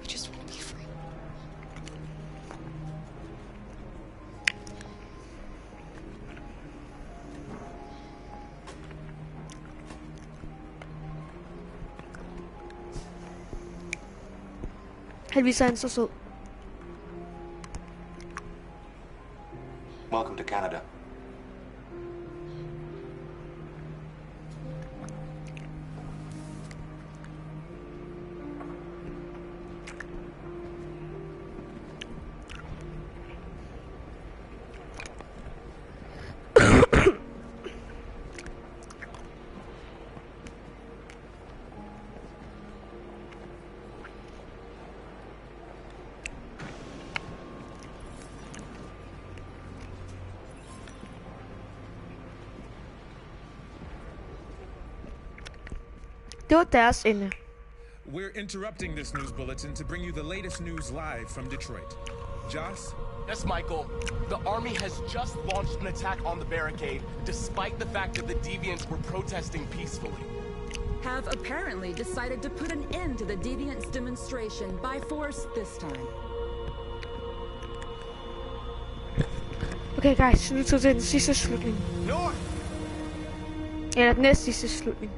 We just want to be free. Heldigvis er han så sød. Welcome to Canada. Det var deres ende. We're interrupting this news bulletin to bring you the latest news live from Detroit. Joss? Yes, Michael. The army has just launched an attack on the barricade, despite the fact that the Deviants were protesting peacefully. Have apparently decided to put an end to the Deviants demonstration by force this time. Okay guys, nu til den sidste slutning. Eller den næste sidste slutning.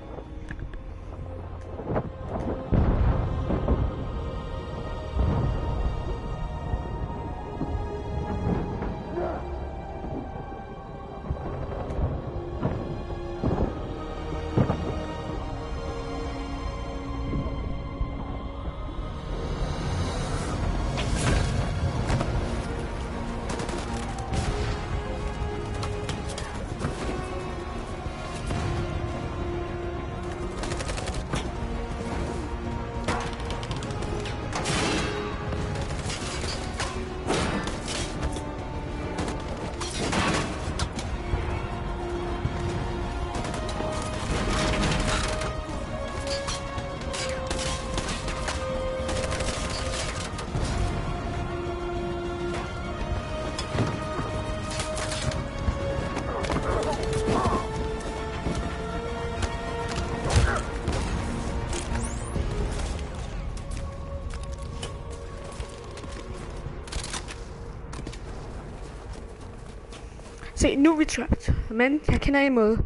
Se, nu er vi trapped. Men jeg kender en måde.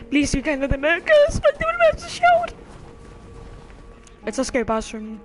Please, we can let them make us, men det vil være så sjovt. Men så skal jeg bare synge.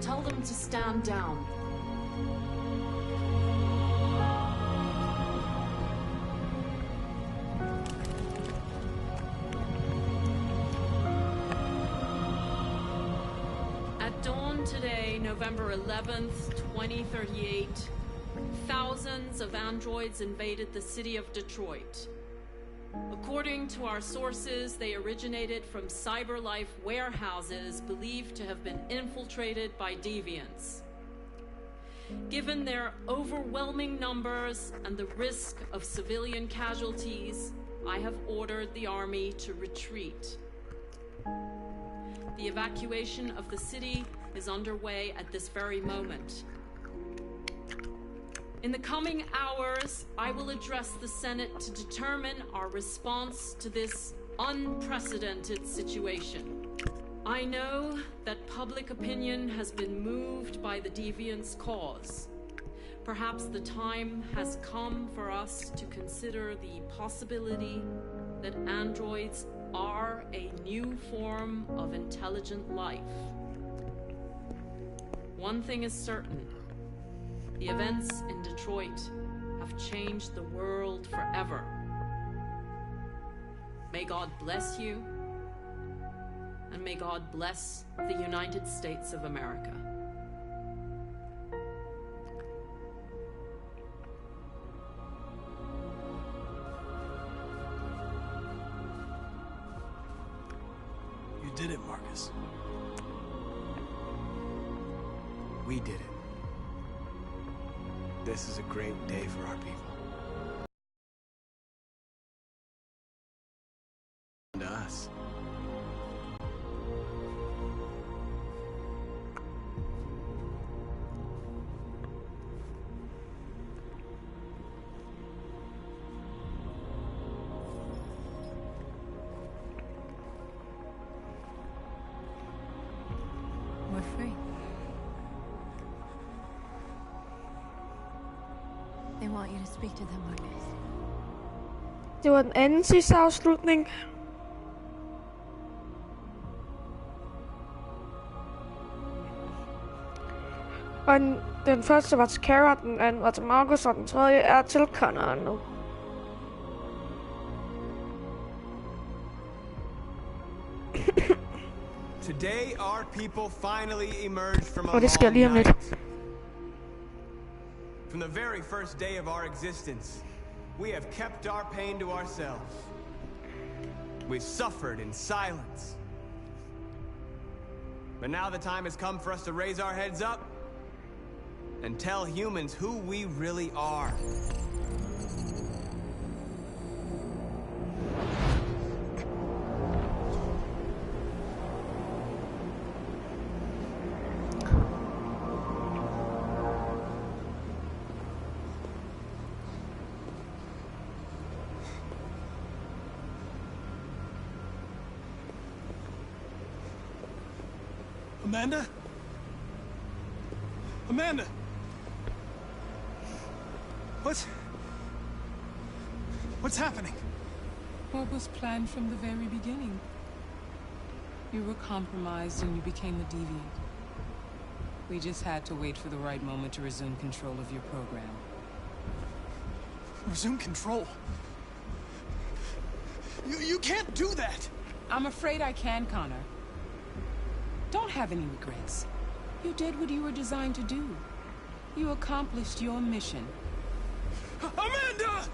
Tell them to stand down. At dawn today, November 11th, 2038, thousands of androids invaded the city of Detroit. According to our sources, they originated from CyberLife warehouses believed to have been infiltrated by deviants. Given their overwhelming numbers and the risk of civilian casualties, I have ordered the army to retreat. The evacuation of the city is underway at this very moment. In the coming hours, I will address the Senate to determine our response to this unprecedented situation. I know that public opinion has been moved by the Deviants' cause. Perhaps the time has come for us to consider the possibility that androids are a new form of intelligent life. One thing is certain. The events in Detroit have changed the world forever. May God bless you, and may God bless the United States of America. You did it, Marcus. We did it. This is a great day for our people. And us. We're free. They want you to speak to them, Marcus. Det var den anden sidste afslutning. Og den første var til Kara, den anden var til Marcus, og den tredje er til Connor nu. Today our people finally emerged from a Og det sker lige om long lidt. night. From the very first day of our existence, we have kept our pain to ourselves. We've suffered in silence. But now the time has come for us to raise our heads up and tell humans who we really are. Amanda? Amanda! What's happening? What was planned from the very beginning? You were compromised and you became a deviant. We just had to wait for the right moment to resume control of your program. Resume control? You can't do that! I'm afraid I can, Connor. Don't have any regrets. You did what you were designed to do. You accomplished your mission. Amanda!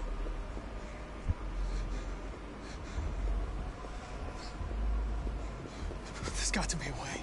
There's got to be a way.